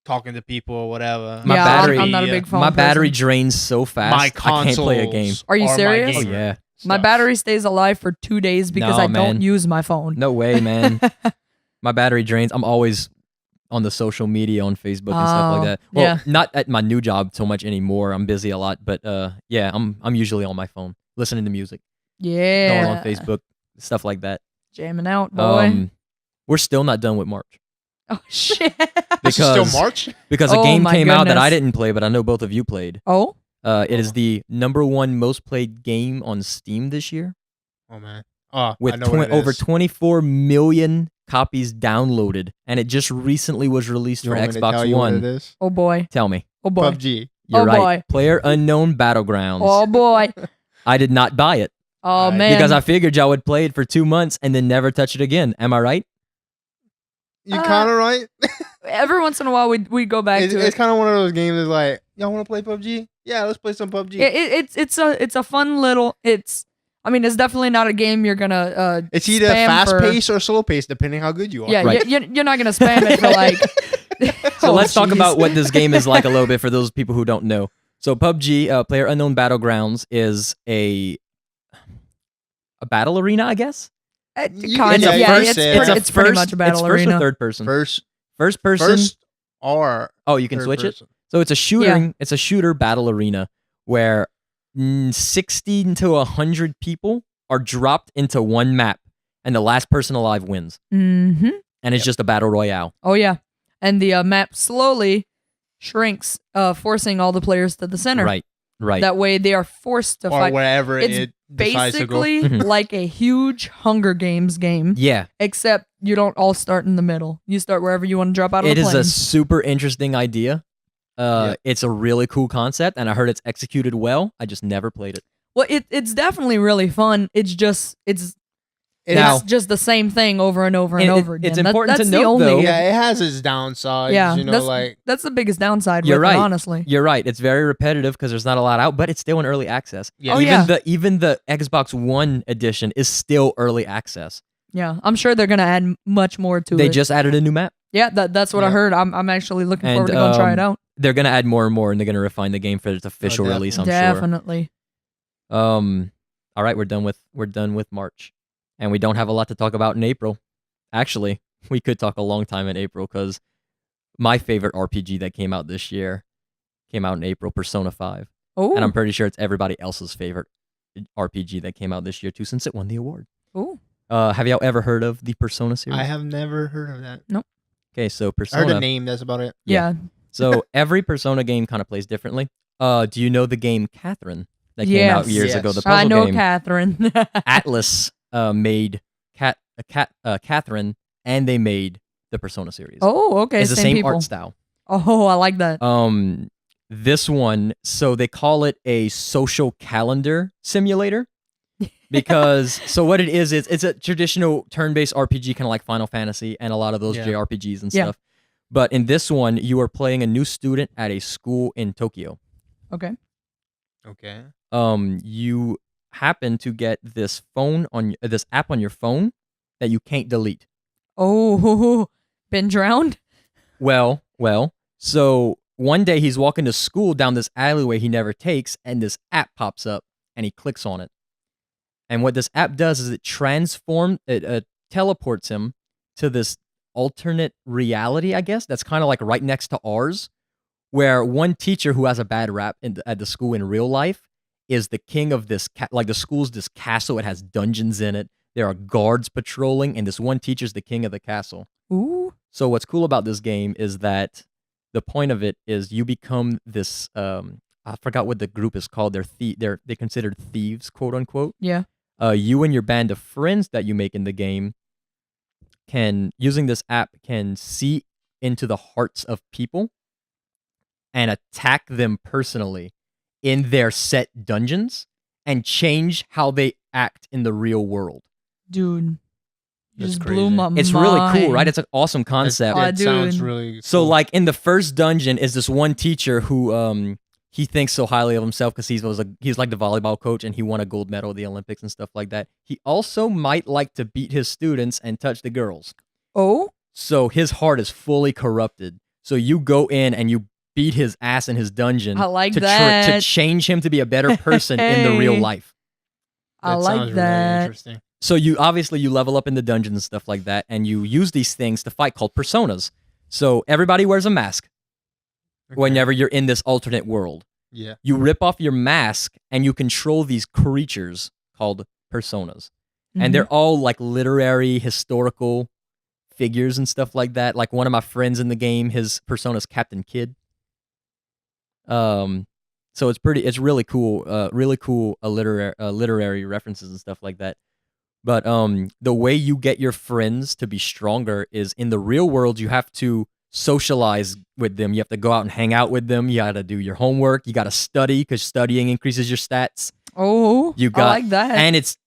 talking to people or whatever. My Yeah, battery- I'm not a big phone My battery person. drains so fast. My I can't play a game. consoles Are you my serious? Oh gamer yeah. My stuff. battery stays alive for 2 days because No, I don't man. use my phone. No way, man. My battery drains. I'm always on the social media on Facebook and stuff like Oh, that. Well, yeah. not at my new job so much anymore. I'm busy a lot, but yeah, I'm usually on my phone listening to music, Yeah. going on Facebook, stuff like that. Jamming out, boy. We're still not done with March Oh shit. This is still because- March? because a Oh game my came out that I goodness. didn't play, but I know both of you played. Oh. It is the #1 most played game on Steam this year Oh, man. Oh, with I know what it over is. 24 million copies downloaded, and it just recently was released You for want me to tell Xbox you what One. it is? Oh boy. Tell me. Oh boy. PUBG. You're Oh, right. boy. Player Unknown Battlegrounds. Oh boy. I did not buy it. Oh man, Because I figured y'all would play it for 2 months and then never touch it again. Am I right? You kind of right. every once in a while we go back to It's it. kind of one of those games. That's like, y'all want to play PUBG? Yeah, let's play some PUBG. It's a fun little. I mean, it's definitely not a game you're gonna. It's either spam fast for- paced or slow paced, depending how good you are. Yeah, Right. you're not gonna spam it for like. So Oh, let's talk jeez. about what this game is like a little bit for those people who don't know. So PUBG, Player Unknown Battlegrounds, is a battle arena, I guess. Kind It's of, a yeah. first- It's pretty much a battle it's first arena. or third person. First Person. or Oh, you can third switch it. person. So it's a shooting. It's a shooter battle arena where 60 to 100 people are dropped into one map, and the last person alive wins. Mm-hmm. And it's just a battle royale. Oh yeah, and the map slowly shrinks, forcing all the players to the center. Right. Right. That way, they are forced to Or fight. wherever It's it decides to go. Basically, Mhm. like a huge Hunger Games game, yeah. except you don't all start in the middle. You start wherever you want to drop out of It the is plane. a super interesting idea. It's a really cool concept, and I heard it's executed well. I just never played it. Well, it's definitely really fun. It's just Now- it's just the same thing over and over and And over again. it's important to that's note, the only, though- Yeah, it has its downsides. Yeah, you know, that's the biggest downside You're with right. it, honestly. You're right. It's very repetitive because there's not a lot out, but it's still in early access. Yeah. Oh, even yeah. even the Xbox One edition is still early access. Yeah, I'm sure they're gonna add much more to They it. just added a new map. Yeah, that's what I Yeah. heard. I'm actually looking And, forward to go and try it out. They're gonna add more and more, and they're gonna refine the game for its official release. I'm sure. Definitely. All right, we're done with March, and we don't have a lot to talk about in April. Actually, we could talk a long time in April because my favorite RPG that came out this year came out in April, Persona 5, Oh, and I'm pretty sure it's everybody else's favorite RPG that came out this year too, since it won the award. oh, Have y'all ever heard of the Persona series? I have never heard of that. Okay, so I heard Persona. the name. That's about it. yeah. So every Persona game kind of plays differently. Do you know the game Catherine that came out Yes. years Yes. ago? The puzzle I know game. Catherine. Atlas made Catherine, and they made the Persona series. Oh, okay. it's the same people. art style. Oh, I like that. This one, so they call it a social calendar simulator because so what it is it's a traditional turn-based RPG, kind of like Final Fantasy and a lot of those Yeah. JRPGs and Yeah. stuff. But in this one, you are playing a new student at a school in Tokyo. Okay. Okay. You happen to get this this app on your phone that you can't delete. Oh, been drowned? Well. So one day he's walking to school down this alleyway he never takes, and this app pops up, and he clicks on it. And what this app does is it teleports him to this alternate reality, I guess, that's kind of like right next to ours, where one teacher who has a bad rap at the school in real life is the king of this, like the school's this castle. It has dungeons in it. There are guards patrolling, and this one teacher's the king of the castle. Ooh. So what's cool about this game is that the point of it is you become this. I forgot what the group is called. They're considered thieves, quote unquote. Yeah. You and your band of friends that you make in the game using this app can see into the hearts of people and attack them personally in their set dungeons and change how they act in the real world. Dude. You That's just crazy. blew my mind. It's really cool, right? It's an awesome concept. Oh, It sounds dude. really. So, cool. like in the first dungeon, is this one teacher who he thinks so highly of himself because he's like the volleyball coach and he won a gold medal at the Olympics and stuff like that. He also might like to beat his students and touch the girls. Oh, So his heart is fully corrupted. So you go in and you beat his ass in his dungeon. I like to that. to change him to be a better person in the real Hey. life. I That like sounds really that. interesting. So you level up in the dungeon and stuff like that, and you use these things to fight called personas. So everybody wears a mask Okay. whenever you're in this alternate world. Yeah. You rip off your mask and you control these creatures called personas. Mm-hmm. And they're all like literary, historical figures and stuff like that. Like one of my friends in the game, his persona's Captain Kidd. So it's really cool, literary references and stuff like that. But the way you get your friends to be stronger is in the real world. You have to socialize with them. You have to go out and hang out with them. You got to do your homework. You got to study because studying increases your stats. Oh, You I got- like that. And it's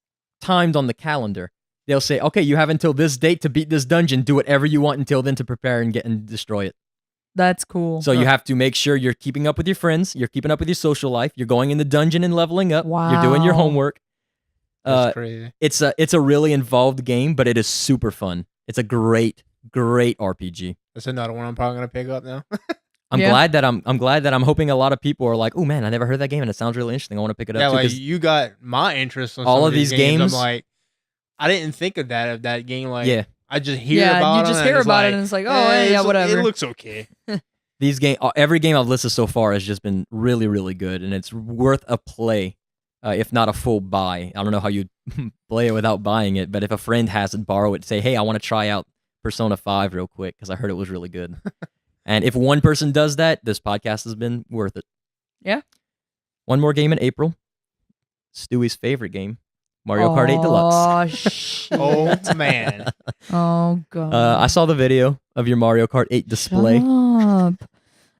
timed on the calendar. They'll say, okay, you have until this date to beat this dungeon. Do whatever you want until then to prepare and get and destroy it. That's cool. So you have to make sure you're keeping up with your friends. You're keeping up with your social life. You're going in the dungeon and leveling up. You're doing your Wow. homework. That's crazy. It's a really involved game, but it is super fun. It's a great RPG. That's another one I'm probably gonna pick up now. I'm Yeah. glad that I'm hoping a lot of people are like, oh man, I never heard that game and it sounds really interesting. I want to pick it up Yeah, too. like 'cause you got my interest on all some of these games. games- I'm like, I didn't think of that game. Like, Yeah. I just hear Yeah, about you them just and hear it's about it like, and it's like, oh, yeah, it's- whatever. It looks okay. these every game I've listed so far has just been really, really good, and it's worth a play, if not a full buy. I don't know how you play it without buying it, but if a friend has it, borrow it. Say, hey, I want to try out Persona 5 real quick because I heard it was really good. And if one person does that, this podcast has been worth it. Yeah. One more game in April. Stewie's favorite game, Mario Kart 8 Deluxe. Oh, shit. Oh man, Oh, God. I saw the video of your Mario Kart 8 display. Shut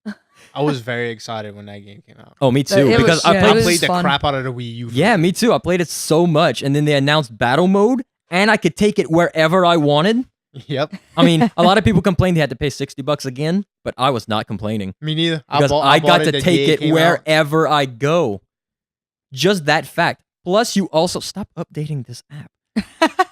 up. I was very excited when that game came out. Oh, me too. It Because was- I yeah, played I was played the fun. crap out of the Wii U. for Yeah, it. me too. I played it so much, and then they announced battle mode, and I could take it wherever I wanted. Yep. I mean, a lot of people complained they had to pay $60 again, but I was not complaining Me neither. because I got bought to the take day it came out. wherever I go. Just that fact. Plus, you also stop updating this app.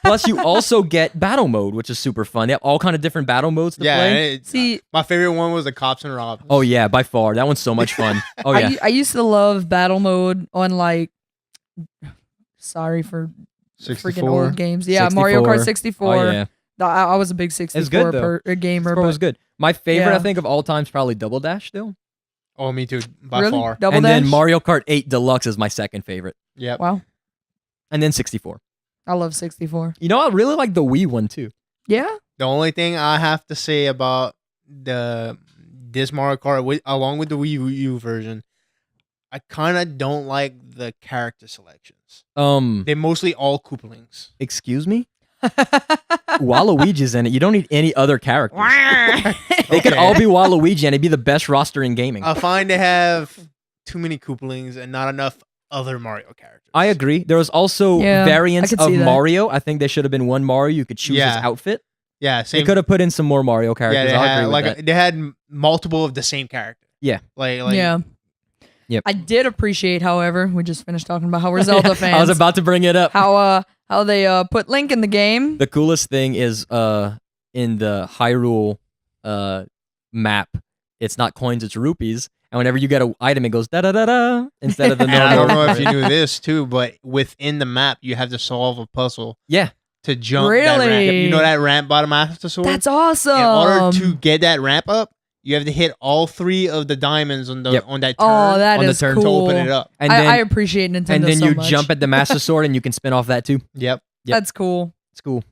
Plus, you also get battle mode, which is super fun. They have all kind of different battle modes to Yeah. play. See, My favorite one was the Cops and Robbins. Oh yeah, by far, that one's so much fun. Oh yeah, I used to love battle mode on like, sorry for freaking old games. Yeah, Mario Kart 64. Oh yeah, I was a big 64 good, though. gamer. it was But good. My favorite, Yeah. I think, of all time is probably Double Dash still. Oh, me too. By really? far. Double And Dash? then Mario Kart 8 Deluxe is my second favorite. Yep. Wow, And then 64. I love 64. You know, I really like the Wii one too. Yeah, The only thing I have to say about this Mario Kart, along with the Wii U version, I kind of don't like the character selections. They're mostly all Koopalings. Excuse me? Waluigi's in it. You don't need any other characters. They could Okay. all be Waluigi and it'd be the best roster in gaming. I find they have too many Koopalings and not enough other Mario characters. I agree. There was also Yeah, I variants could of see that. Mario. I think there should have been one Mario you could choose his Yeah. outfit. Yeah, They same. could have put in some more Mario Yeah, characters. they I had agree with that. they had multiple of the same character. Yeah. Like yeah. Yep. I did appreciate, however, we just finished talking about how we're Zelda fans. I was about to bring it up. how they put Link in the game. The coolest thing is in the Hyrule map, it's not coins, it's rupees. And whenever you get an item, it goes da da da da instead of the And I don't normal. know if you knew this too, but within the map, you have to solve a puzzle Yeah. to jump that ramp. Really? You know that ramp by the Master Sword? That's awesome. In order to get that ramp up, you have to hit all 3 of the diamonds on the Yep. on that turn Oh, that on the is turn to to cool. open it up. And I then, appreciate Nintendo and then so you much. jump at the Master Sword and you can spin off that too. Yep. Yep. That's cool. It's cool.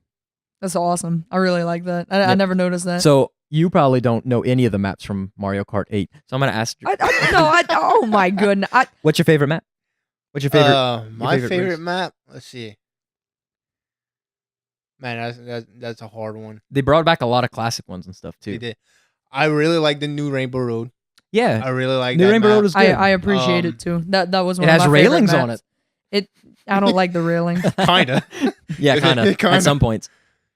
That's awesome. I really like that. I Yep. never noticed that. So you probably don't know any of the maps from Mario Kart 8. So I'm going to ask you, Oh my goodness. what's your favorite map? What's your favorite? My favorite favorite race? map. Let's see. Man, that's a hard one. They brought back a lot of classic ones and stuff They too. did. I really like the new Rainbow Road. Yeah. I really like New that Rainbow map. Road is good. I appreciate Um, it too. That was one It of has my favorite railings on maps. it. I don't like the railings. Kinda. Yeah, kind of. Kinda. At some points.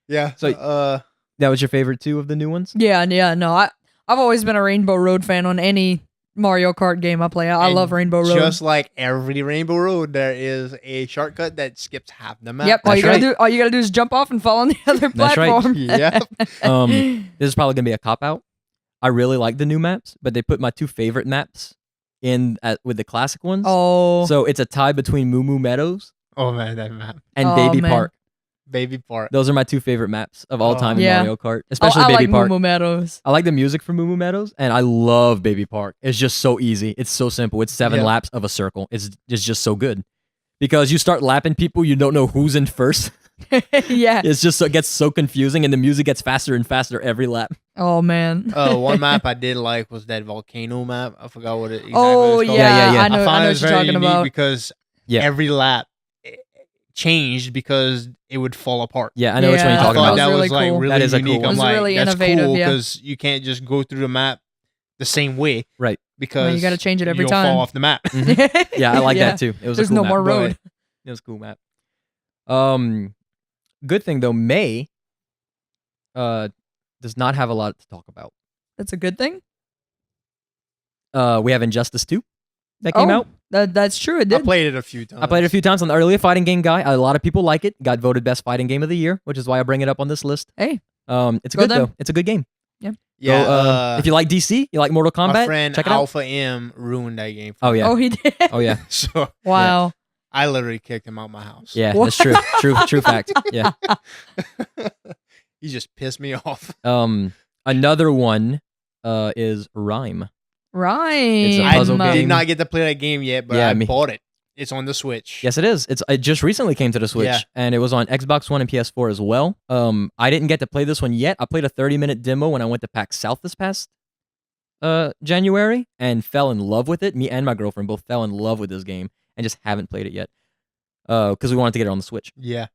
Yeah. So- That was your favorite two of the new ones? Yeah, no. I've always been a Rainbow Road fan on any Mario Kart game I play. I and love Rainbow Road. Just like every Rainbow Road, there is a shortcut that skips half the map. Yep. All you That's gotta do is jump off and fall on the other That's right. platform. Yep. This is probably going to be a cop-out. I really like the new maps, but they put my two favorite maps in with the classic ones. Oh. So it's a tie between Moo Moo Meadows Oh man, that map. and Oh, Baby man. Park. Baby Park. Those are my two favorite maps of all Oh. time in Yeah. Mario Kart, especially I Baby like Park. Moo Moo Meadows. I like the music for Moo Moo Meadows, and I love Baby Park. It's just so easy. It's so simple. It's 7 Yeah. laps of a circle. It's just so good. Because you start lapping people, you don't know who's in first. Yeah. It's just it gets so confusing, and the music gets faster and faster every lap. Oh man. One map I did like was that volcano map. I forgot what it exactly Oh was called. yeah, Yeah. I know I found it what was you're very talking unique about. because Yeah. every lap changed because it would fall apart. Yeah, I know which one Yeah, you're I talking thought about. that really was like cool. really That is a unique. cool one. I'm It was like, really that's innovative, cool yeah. because you can't just go through the map the same way. Right. Because Well, you gotta change it every you'll time. fall off the map. Yeah, I like that too. It was There's a cool no map. more road. It was a cool map. Good thing though, May does not have a lot to talk about. That's a good thing. We have Injustice 2 that came out. That's true. It I did. played it a few times. I played it a few times. I'm the earlier fighting game guy. A lot of people like it. Got voted best fighting game of the year, which is why I bring it up on this list. Hey, it's Go good them. though. It's a good game. Yeah. So, if you like DC, you like Mortal Kombat, my friend check it out. Alpha M ruined that game. For Oh me. yeah. Oh, he did. Oh yeah. So Wow. I literally kicked him out my house. Yeah, What? that's true. True fact. Yeah. He just pissed me off. Another one is Rhyme. Right. It's a I puzzle game. did not get to play that game yet, but Yeah, I me- bought it. It's on the Switch. Yes, it is. It just recently came to the Switch, Yeah. and it was on Xbox One and PS4 as well. I didn't get to play this one yet. I played a 30-minute demo when I went to PAX South this past January, and fell in love with it. Me and my girlfriend both fell in love with this game, and just haven't played it yet because we wanted to get it on the Switch. Yeah.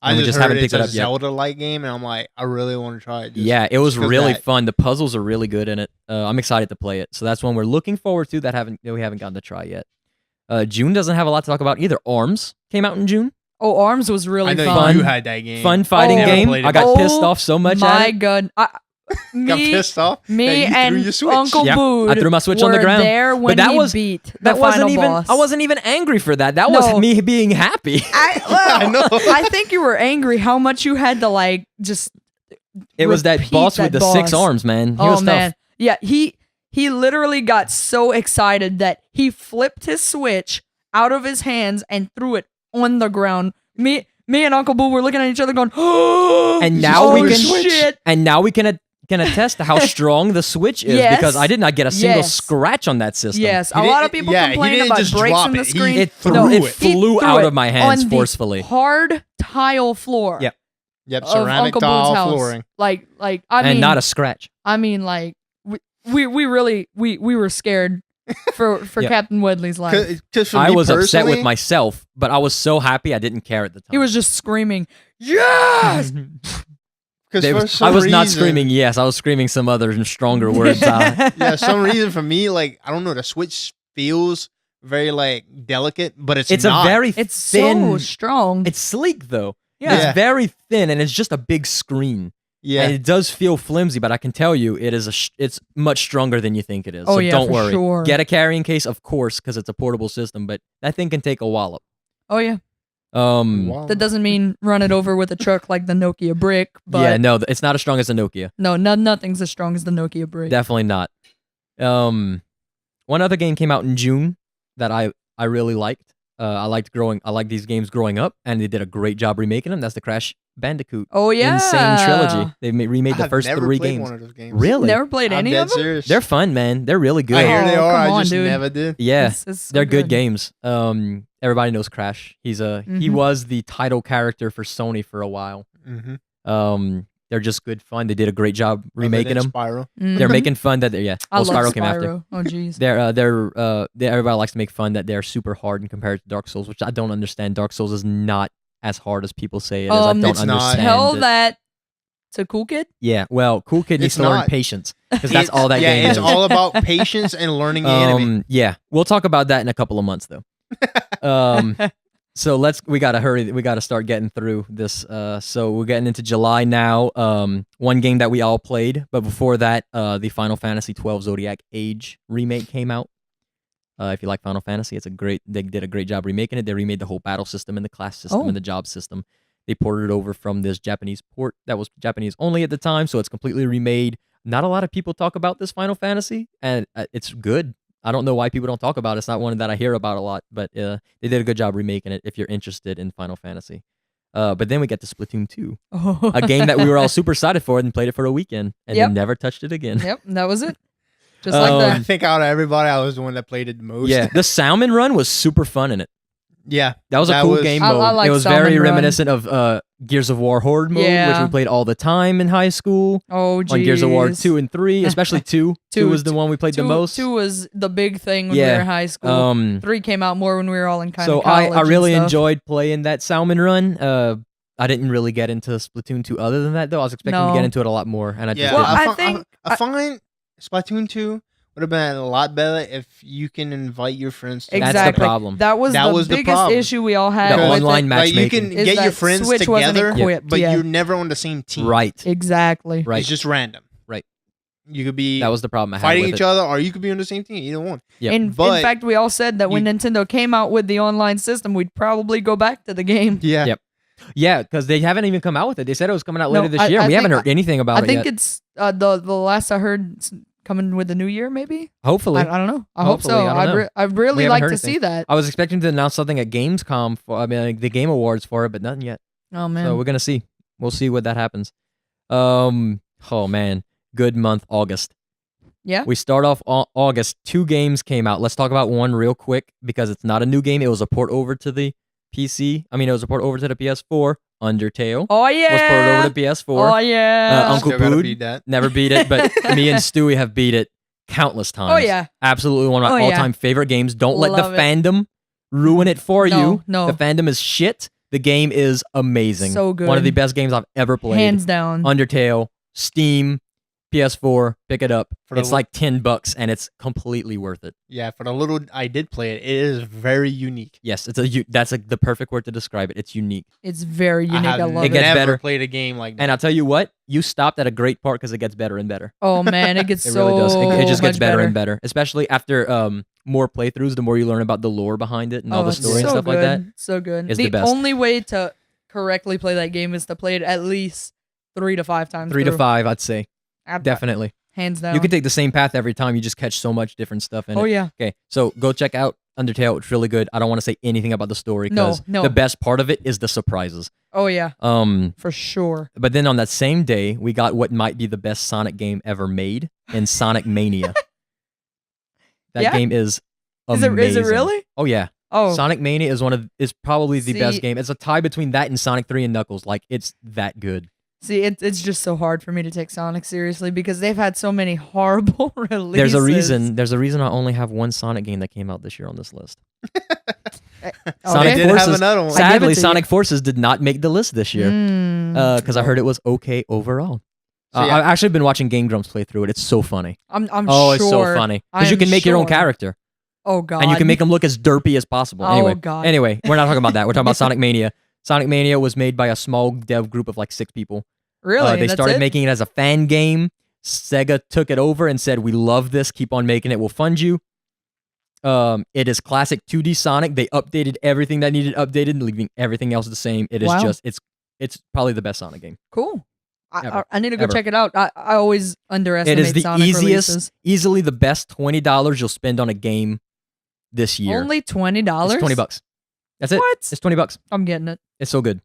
And I we just just haven't heard picked it's it a up yet. Zelda-like game, and I'm like, I really want to try it. Yeah, it was 'cause really that. fun. The puzzles are really good in it. I'm excited to play it. So that's one we're looking forward to that we haven't gotten to try yet. June doesn't have a lot to talk about either. ARMS came out in June. Oh, ARMS was really I know fun. you had that game. Fun fighting Oh. game. Never played I it. got Oh pissed off so much at My it. God. Got Me, pissed off. that me you threw and your Switch. Uncle Yeah, Boud I threw my Switch on the were ground. there when that he was- beat the That wasn't final even. boss. I wasn't even angry for that. That was No. me being happy. I know. I think you were angry how much you had to like just. It was that repeat boss with that the 6 boss. arms, man. He Oh was man, tough. yeah. He literally got so excited that he flipped his Switch out of his hands and threw it on the ground. Me and Uncle Boo were looking at each other, going, "Oh!" And now oh, we can- shit. And now we can attest to how strong the Switch is Yes. because I did not get a single Yes. scratch on that system. Yes, He a lot didn't- of people yeah, he complain didn't about just breaks drop in the it. He screen. It threw no, it it. He flew threw out it of my hands on the forcefully. hard tile floor. Yep. Yep, of ceramic Uncle Boud's tile house. flooring. Like I And mean, not a scratch. I mean, like we really were scared for Yeah. Captain Wedley's life. Because for I me was upset with personally, myself, but I was so happy I didn't care at the time. He was just screaming, "Yes!" 'cause They for was- some I was not reason- screaming yes. I was screaming some other and stronger words. Yeah, some reason for me, like I don't know, the Switch feels very like delicate, but it's It's not. a very It's thin. so strong. It's sleek though. Yeah. It's very thin and it's just a big screen. yeah. And it does feel flimsy, but I can tell you it is it's much stronger than you think it is. Oh, so yeah, don't for worry. sure. Get a carrying case, of course, because it's a portable system, but that thing can take a wallop. Oh yeah, Wow. that doesn't mean run it over with a truck like the Nokia brick. But Yeah, no, it's not as strong as a Nokia. no, nothing's as strong as the Nokia brick. Definitely not. One other game came out in June that I really liked. I like these games growing up, and they did a great job remaking them. That's the Crash Bandicoot Oh yeah, Insane Trilogy. They remade the I've first never 3 played games. One of those games. Really? Never played I'm any dead of them. serious. They're fun, man. They're really good. I hear they Oh, are. come I on, just dude. never did. Yeah, It's so they're good games. Everybody knows Crash. He Mhm. was the title character for Sony for a while. Mm-hmm. They're just good fun. They did a great job remaking them. Spiral. They're making fun that I love Spyro came after. Spyro. Oh jeez. Everybody likes to make fun that they're super hard in compared to Dark Souls, which I don't understand. Dark Souls is not as hard as people say it is. I don't It's not. understand. Tell it. that to Cool Kid. Yeah, well, Cool Kid needs It's to learn not. patience because that's all that yeah, game it's is. all about patience and learning the enemy. Yeah, we'll talk about that in a couple of months though. So we gotta hurry. We gotta start getting through this. So we're getting into July now. One game that we all played, but before that, the Final Fantasy 12 Zodiac Age remake came out. If you like Final Fantasy, they did a great job remaking it. They remade the whole battle system and the class system Oh. and the job system. They ported it over from this Japanese port that was Japanese only at the time, so it's completely remade. Not a lot of people talk about this Final Fantasy, and it's good. I don't know why people don't talk about it. It's not one that I hear about a lot, but they did a good job remaking it if you're interested in Final Fantasy. But then we get to Splatoon 2, Oh. a game that we were all super excited for and played it for a weekend and Yep. then never touched it again. Yep, that was it. Just like I that. think out of everybody, I was the one that played it the most. Yeah, the Salmon Run was super fun in it. Yeah. That was a cool game I mode. like It was Salmon very Run. reminiscent of Gears of War Horde mode, which Yeah. we played all the time in high school. Oh geez. On Gears of War 2 and 3, especially 2. 2 was the one we played the most. 2 was the big thing when we Yeah. were in high school. 3 came out more when we were all in kind of college. I really and stuff. enjoyed playing that Salmon Run. I didn't really get into Splatoon 2 other than that, though. I was expecting to No. get into it a lot more, and I just Yeah. Well, didn't. I think- I find Splatoon 2 would have been a lot better if you can invite your friends. To Exactly. That's the problem. That was the biggest problem. issue we all had. The with online it. matchmaking. Like, you can Is get your that friends Switch wasn't together, equipped but yet. you're never on the same team. Right. Exactly. Right. It's just random. Right. You could be That was the problem I had fighting with each it. other, or you could be on the same team. Either one. Yep. In fact, we all said that when Nintendo came out with the online system, we'd probably go back to the game. Yeah. Yep. Yeah, because they haven't even come out with it. They said it was coming out No, later this I- year. I We haven't think- heard anything about I it think yet. it's the last I heard it's coming with the new year, maybe. Hopefully. I don't know. I hope so. Hopefully, I don't know. I'd We really haven't like heard to anything. see that. I was expecting to announce something at Gamescom, the Game Awards for it, but nothing yet. Oh man. So we're gonna see. We'll see what that happens. Oh man, good month, August. Yeah. We start off August. 2 games came out. Let's talk about one real quick because it's not a new game. It was a port over to the PC. I mean, it was a port over to the PS4. Undertale Oh yeah. was ported over to PS4. Oh yeah. Uncle Still gotta Boud. beat that. Never beat it, but me and Stewie have beat it countless times. Oh yeah. Absolutely one of my Oh, yeah. all-time favorite games. Don't let Love the it. fandom ruin it for you. No. The fandom is shit. The game is amazing. So good. One of the best games I've ever played. Hands down. Undertale, Steam, PS4, pick it up. For the It's like $10 and it's completely worth it. Yeah, for the little I did play it, it is very unique. Yes, that's the perfect word to describe it. It's unique. It's very unique. I, have love It it. gets never better. played a game like that. And I'll tell you what, you stopped at a great part because it gets better and better. Oh man, it gets It so really does. It just gets much better and better. Especially after more playthroughs, the more you learn about the lore behind it and all the it's story and so stuff like that. good. So good. is the best. only way to correctly play that game is to play it at least 3 to 5 times. 3 to through. 5, I'd say. Ab- Definitely. Hands down. You can take the same path every time. You just catch so much different stuff in Oh it. yeah. Okay, so go check out Undertale. It's really good. I don't want to say anything about the story because No. the best part of it is the surprises. Oh yeah. Um, For sure. but then on that same day, we got what might be the best Sonic game ever made in Sonic Mania. That Yeah? game is Is amazing. it really? Oh yeah. Oh. Sonic Mania is probably the best See- game. It's a tie between that and Sonic 3 and Knuckles. Like it's that good. See, it's just so hard for me to take Sonic seriously because they've had so many horrible releases. There's a reason. There's a reason I only have one Sonic game that came out this year on this list. Sonic They did have Forces. another one. I give it Sadly, to Sonic Forces did not make the list this year because I heard it was okay overall. So, yeah. I've actually been watching Game Grumps play through it. It's so funny. I'm Oh, sure. it's so funny because you I'm can make your own sure. character Oh god. and you can make them look as derpy as possible. Oh, Anyway, God. anyway, we're not talking about that. We're talking about Sonic Mania. Sonic Mania was made by a small dev group of like 6 people. Really? They That's started it? making it as a fan game. Sega took it over and said, "We love this. Keep on making it. We'll fund you." It is classic 2D Sonic. They updated everything that needed updated, leaving everything else the same. It is Wow. just it's probably the best Sonic game. Cool. Ever. I need to go Ever. check it out. I always underestimate It is the Sonic easiest, releases. easily the best $20 you'll spend on a game this year. Only $20. It's $20. That's it. What? It's $20. I'm getting it. It's so good.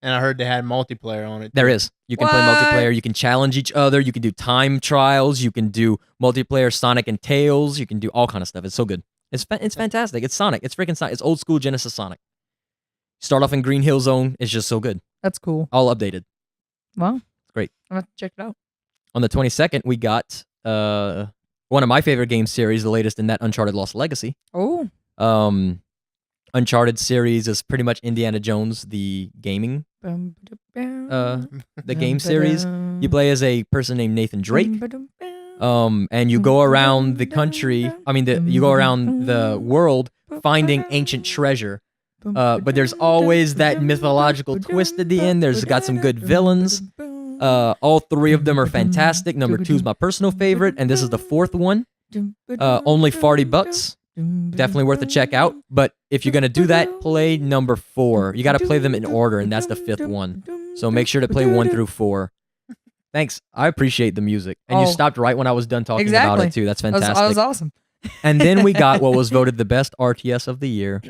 And I heard they had multiplayer on it. There is. You can play What? multiplayer. You can challenge each other. You can do time trials. You can do multiplayer Sonic and Tails. You can do all kind of stuff. It's so good. It's fantastic. It's Sonic. It's freaking Sonic. It's old school Genesis Sonic. Start off in Green Hill Zone. It's just so good. That's cool. All updated. Well, It's great. I'm gonna have to check it out. On the 22nd, we got one of my favorite game series, the latest in that, Uncharted Lost Legacy. Oh, Uncharted series is pretty much Indiana Jones, the gaming, the game series. You play as a person named Nathan Drake. And you go around the country. I mean, you go around the world finding ancient treasure. But there's always that mythological twist at the end. There's got some good villains. All 3 of them are fantastic. Number 2 is my personal favorite, and this is the 4th one. Only $40. Definitely worth a check out. But if you're gonna do that, play number 4. You got to play them in order, and that's the 5th one. So make sure to play 1 through 4. Thanks. I appreciate the music. And you Oh. stopped right when I was done talking Exactly. about it too. That's that was fantastic. awesome. And then we got what was voted the best RTS of the year,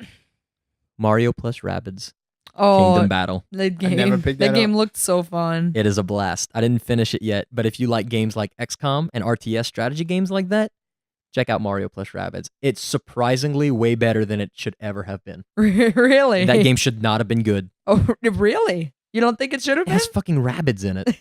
Mario plus Rabbids Oh, Kingdom Battle. that game. never picked that that game up. looked so fun. It is a blast. I didn't finish it yet, but if you like games like XCOM and RTS strategy games like that, check out Mario plus Rabbids. It's surprisingly way better than it should ever have been. Really? That game should not have been good. Oh, really? You don't think it should have It been? has fucking rabbits in it. Of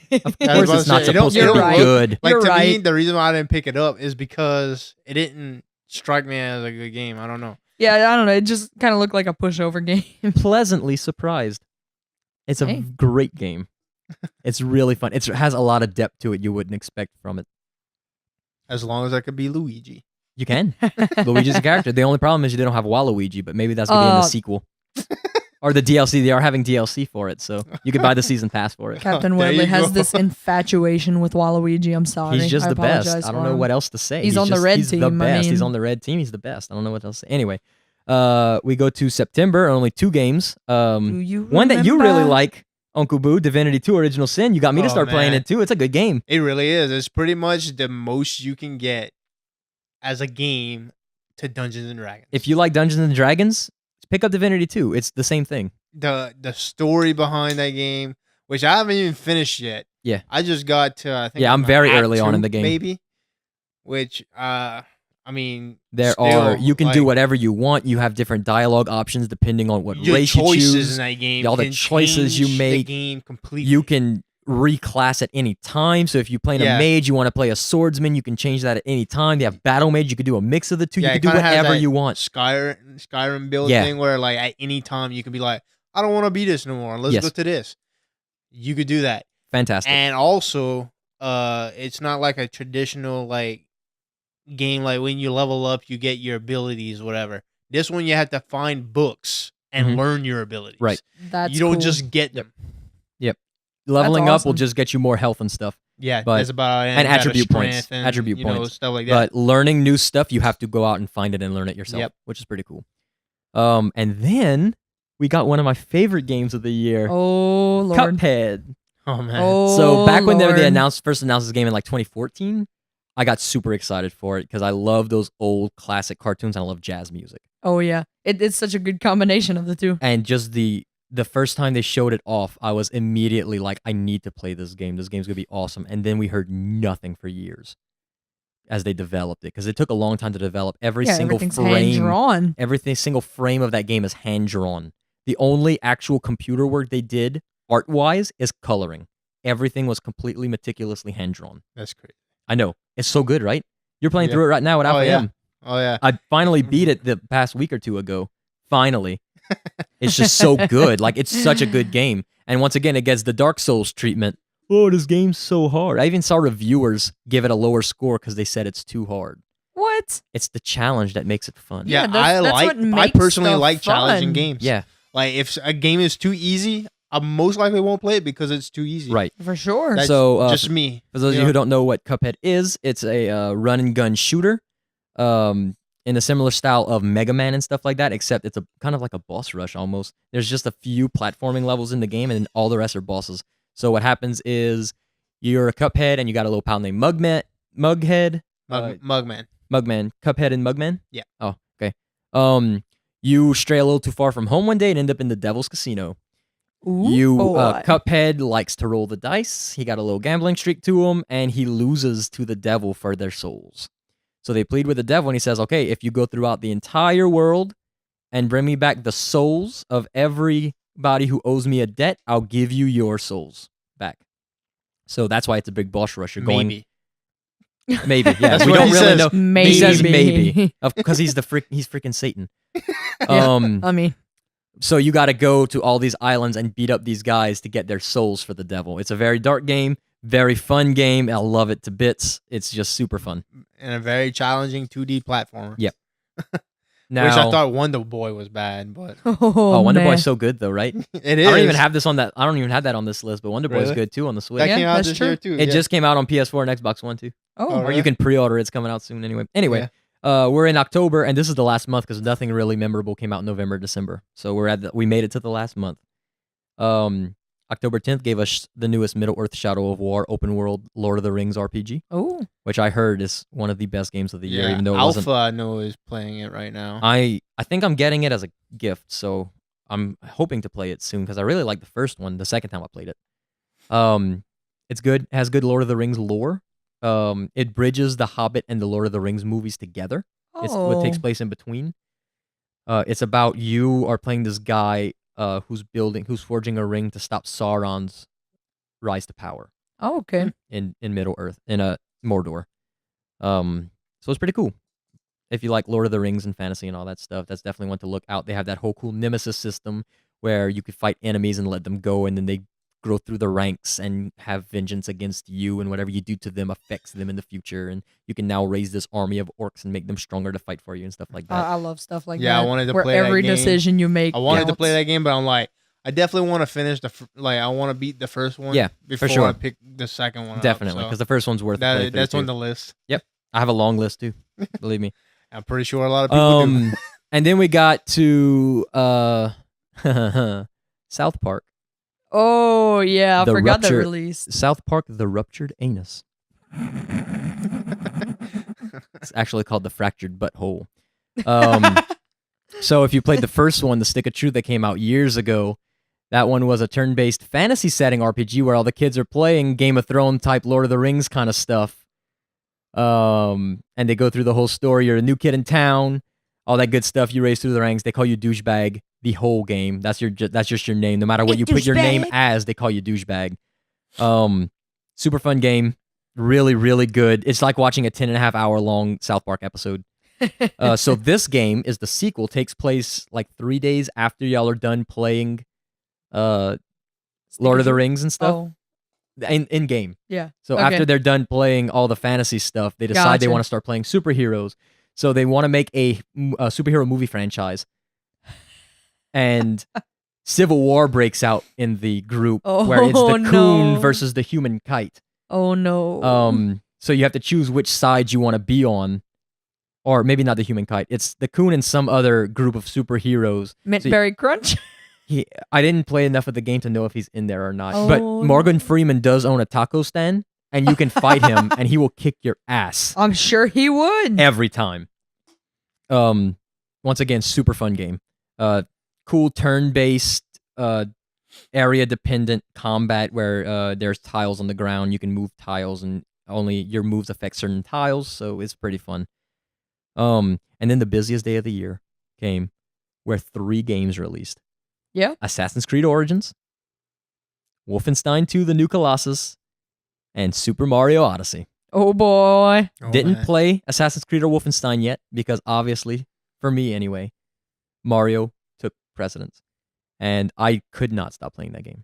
I was course about it's to not say, it don't- supposed it to don't be look- good. Like You're to me, right. the reason why I didn't pick it up is because it didn't strike me as a good game. I don't know. Yeah, I don't know. It just kind of looked like a pushover game. Pleasantly surprised. It's a Hey. great game. It's really fun. It has a lot of depth to it you wouldn't expect from it. As long as I could be Luigi. You can. Luigi's a character. The only problem is they don't have Waluigi, but maybe that's gonna be in the sequel. Or the DLC. They are having DLC for it, so you could buy the season pass for it. Captain There Wedley you has go. this infatuation with Waluigi. I'm sorry. He's just I the best. apologize I don't for know him. what else to say. He's on the red he's the team, I best. He's mean- on the red team. He's the best. I don't know what else to say. Anyway, we go to September. Only 2 games. Do you One that you really remember? like, Uncle Boud, Divinity 2 Original Sin. You got me to Oh, start playing man. it too. It's a good game. It really is. It's pretty much the most you can get as a game to Dungeons and Dragons. If you like Dungeons and Dragons, pick up Divinity 2. It's the same thing. The story behind that game, which I haven't even finished yet. Yeah. I just got to I think Yeah, I'm act very early on 2, in the game. maybe. Which I mean, There still, are you can do like, whatever you want. You have different dialogue options depending on what your race you choices choose. in that game. all the can choices you change make. The game completely. You can reclass at any time. So if you play Yeah. a mage, you want to play a swordsman, you can change that at any time. They have battle mage. You can do a mix of the two. Yeah, You it can do kinda has whatever that you want. Skyrim build Yeah. thing where like at any time you can be like, I don't want to be this no more. Let's Yes. go to this. You could do that. Fantastic. And also, it's not like a traditional like game like when you level up you get your abilities, whatever. This one you have to find books and Mhm. learn your abilities. Right. That's you don't cool. just get them. Leveling up will awesome. just get you more health and stuff. Yeah, But- that's about it. and better attribute points. strength and, Attribute you know, points. stuff like that. But learning new stuff, you have to go out and find it and learn it yourself, Yep. which is pretty cool. And then we got one of my favorite games of the year, Oh Lord. Cuphead. Oh man. Oh, So back when they Lord. first announced this game in like 2014, I got super excited for it because I love those old classic cartoons and I love jazz music. Oh yeah, it's such a good combination of the two. And just the first time they showed it off, I was immediately like, I need to play this game. This game's gonna be awesome. And then we heard nothing for years as they developed it because it took a long time to develop. Every Yeah, single everything's hand frame, drawn. every single frame of that game is hand drawn. The only actual computer work they did art wise is coloring. Everything was completely meticulously hand drawn. That's crazy. I know. It's so good, right? You're playing Yeah. through it right now with Oh, Alpha yeah. M. Oh yeah. I finally beat it the past week or two ago. Finally. It's just so good. Like, it's such a good game. And once again, it gets the Dark Souls treatment. Oh, this game's so hard. I even saw reviewers give it a lower score because they said it's too hard. What? It's the challenge that makes it fun. Yeah, that's what I makes personally stuff like challenging fun. games. Yeah, Like if a game is too easy, I most likely won't play it because it's too easy. right. For sure. That's So, just me. For those of you who don't know what Cuphead is, it's a run and gun shooter in a similar style of Mega Man and stuff like that, except it's a kind of like a boss rush almost. There's just a few platforming levels in the game, and all the rest are bosses. So what happens is you're a Cuphead, and you got a little pal named Mughead, Mugman. Mugman, Cuphead and Mugman. Yeah. Oh, okay. You stray a little too far from home one day and end up in the Devil's Casino. Ooh, boy. Cuphead likes to roll the dice. He got a little gambling streak to him, and he loses to the devil for their souls. So they plead with the devil, and he says, okay, if you go throughout the entire world and bring me back the souls of everybody who owes me a debt, I'll give you your souls back. So that's why it's a big boss rush. You're going, Maybe. maybe, yeah. That's We what don't he really says. know. Maybe. He says maybe, because he's freaking Satan. I mean, So you got to go to all these islands and beat up these guys to get their souls for the devil. It's a very dark game, very fun game. I love it to bits. It's just super fun. And a very challenging 2D platformer. Yeah. Now, Which I thought Wonder Boy was bad, but oh, Wonder man. Boy's so good though, right? it is. I don't even have this on that. I don't even have that on this list, but Wonder Boy's Really? good too on the Switch. that Yeah, came out that's this true. year too. It yeah. just came out on PS4 and Xbox One too. Oh, Oh, Or really? you can pre-order. It's coming out soon anyway. We're in October, and this is the last month because nothing really memorable came out in November, December. So we made it to the last month. October 10th gave us the newest Middle-earth Shadow of War open world Lord of the Rings RPG, oh, which I heard is one of the best games of the year, Yeah, even though it Alpha wasn't. I know is playing it right now. I think I'm getting it as a gift, so I'm hoping to play it soon because I really like the first one. The second time I played it, it's good. It has good Lord of the Rings lore. It bridges the Hobbit and the Lord of the Rings movies together. It's what takes place in between. It's about you are playing this guy who's forging a ring to stop Sauron's rise to power Oh, okay. in Middle Earth in Mordor. So it's pretty cool. If you like Lord of the Rings and fantasy and all that stuff, that's definitely one to look out. They have that whole cool nemesis system where you could fight enemies and let them go, and then they grow through the ranks and have vengeance against you, and whatever you do to them affects them in the future. And you can now raise this army of orcs and make them stronger to fight for you and stuff like that. I love stuff like that. Yeah, I wanted to where play that every game. decision you make. I wanted to play counts. that game, but I'm like, I definitely want to finish I want to beat the first one. Yeah, before for sure. I pick the second one. Definitely, because the first one's worth it. that's on the list. Yep, I have a long list too. Believe me. I'm pretty sure a lot of people do. And then we got to South Park. Oh yeah, I The forgot that Rupture- released. South Park: The Ruptured Anus. It's actually called The Fractured Butthole. So if you played the first one, The Stick of Truth, that came out years ago, that one was a turn-based fantasy setting RPG where all the kids are playing Game of Thrones type Lord of the Rings kind of stuff. And they go through the whole story. You're a new kid in town, all that good stuff. You raise through the ranks. They call you douchebag the whole game. That's just your name. No matter what you put your name as, they call you douchebag. Super fun game. Really, really good. It's like watching a 10.5-hour long South Park episode. So this game is the sequel. Takes place like 3 days after y'all are done playing Lord of the Rings and stuff. Oh, In game. yeah. So Okay. after they're done playing all the fantasy stuff, they decide they Gotcha. want to start playing superheroes. So they want to make a superhero movie franchise. And Civil War breaks out in the group where it's the coon no. versus the human kite. Oh no. So you have to choose which side you want to be on. Or maybe not the human kite. It's the coon and some other group of superheroes. Mint So Berry Crunch. I didn't play enough of the game to know if he's in there or not. But Oh, Morgan no. Freeman does own a taco stand, and you can fight him, and he will kick your ass I'm sure he would. every time. Once again, super fun game. Cool turn-based, area-dependent combat where there's tiles on the ground. You can move tiles, and only your moves affect certain tiles, so it's pretty fun. And then the busiest day of the year came, where 3 games released. Yeah. Assassin's Creed Origins, Wolfenstein 2: The New Colossus, and Super Mario Odyssey. Oh boy. Oh, Didn't man. play Assassin's Creed or Wolfenstein yet because obviously, for me anyway, Mario took precedence, and I could not stop playing that game.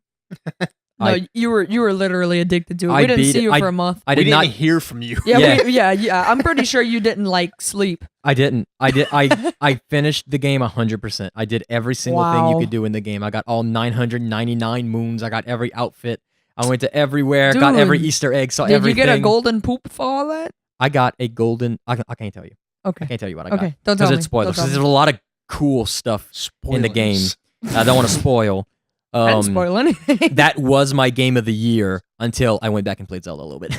No, you were literally addicted to it. I We didn't beat see it. you for a month. I We did didn't not. hear from you. Yeah, Yeah. yeah. I'm pretty sure you didn't like sleep. I didn't. I did. I finished the game 100%. I did every single thing you Wow. could do in the game. I got all 999 moons. I got every outfit. I went to everywhere. Got every Dude, Easter egg. Saw Did everything. you get a golden poop for all that? I got a golden. I can't tell you. I Okay. can't tell you what I got. Okay. Don't tell me. Because it's spoilers. Don't tell There's me. a lot of cool stuff in the game. Spoilers. I don't want to spoil. I didn't spoil anything. That was my game of the year until I went back and played Zelda a little bit.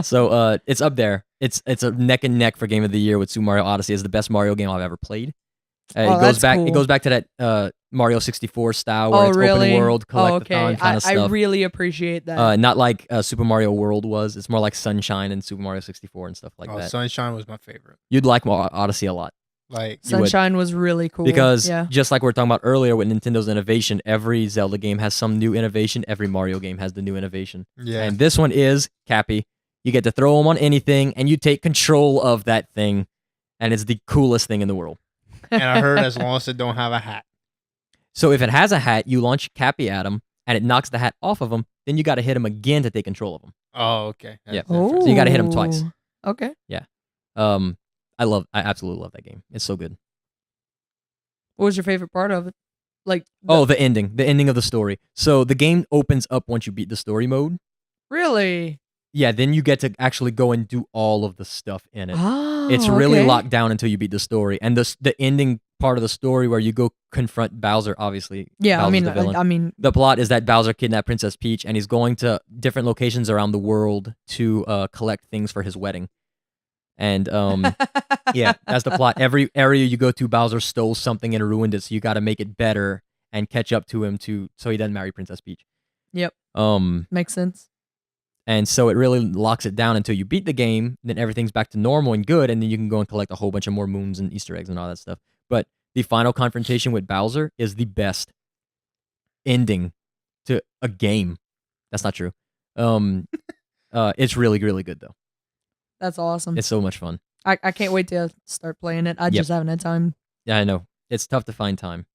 So it's up there. It's a neck and neck for game of the year with Super Mario Odyssey. It's the best Mario game I've ever played. Oh, It that's It cool. goes back to that Mario 64 style where it's really? open world, Oh, collectathon okay. kind of I stuff. really appreciate that. Not like Super Mario World was. It's more like Sunshine and Super Mario 64 and stuff like that. Sunshine was my favorite. You'd like Odyssey a lot. Like, you would. Sunshine was really cool. Because yeah. just like we were talking about earlier with Nintendo's innovation, every Zelda game has some new innovation. Every Mario game has the new innovation. yeah. And this one is, Cappy, you get to throw them on anything and you take control of that thing. And it's the coolest thing in the world. And I heard as long as it don't have a hat. So if it has a hat, you launch Cappy at him and it knocks the hat off of him. Then you got to hit him again to take control of him. Oh, okay. That's Yeah. different. So you gotta hit 'em twice. Ooh. Okay. I absolutely love that game. It's so good. What was your favorite part of it? Like, The ending of the story. So the game opens up once you beat the story mode. really? Yeah, then you get to actually go and do all of the stuff in it. Oh, It's really okay. locked down until you beat the story. And the ending part of the story where you go confront Bowser, obviously. Yeah, Bowser's the villain. I mean, The plot is that Bowser kidnapped Princess Peach and he's going to different locations around the world to collect things for his wedding. And yeah, that's the plot. Every area you go to, Bowser stole something and ruined it, so you got to make it better and catch up to him so he doesn't marry Princess Peach. Yep. Um, Makes sense. and so it really locks it down until you beat the game. Then everything's back to normal and good, and then you can go and collect a whole bunch of more moons and Easter eggs and all that stuff. But the final confrontation with Bowser is the best ending to a game. That's not true. It's really, really good though. That's awesome. It's so much fun. I can't wait to start playing it. I Yep. just haven't had time. Yeah, I know. It's tough to find time.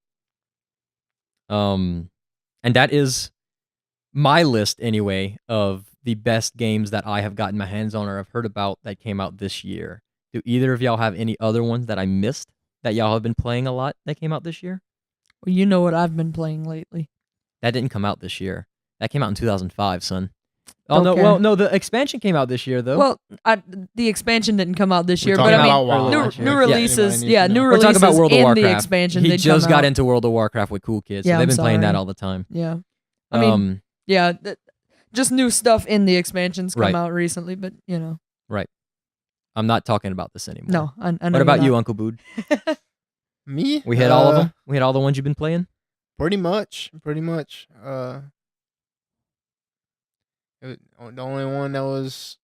And that is my list anyway of the best games that I have gotten my hands on or have heard about that came out this year. Do either of y'all have any other ones that I missed that y'all have been playing a lot that came out this year? Well, you know what I've been playing lately. That didn't come out this year. That came out in 2005, son. Oh Don't no, care. well no, the expansion came out this year though. Well, the expansion didn't come out this We're year, talking but I about mean, WoW new, last year. new Yeah, releases, anybody needs yeah, to new know. We're releases talking about World of in Warcraft. the expansion. He did just come got out. into World of Warcraft with cool kids. Yeah, so they've I'm been playing that sorry. all the time. Yeah, I mean, yeah, just new stuff in the expansions come Right. out recently, but you know, I'm not talking about this anymore. no, I know. What about you're you, not. Uncle Boud? Me? We hit all of them. We hit all the ones you've been playing. Pretty much. The only one that was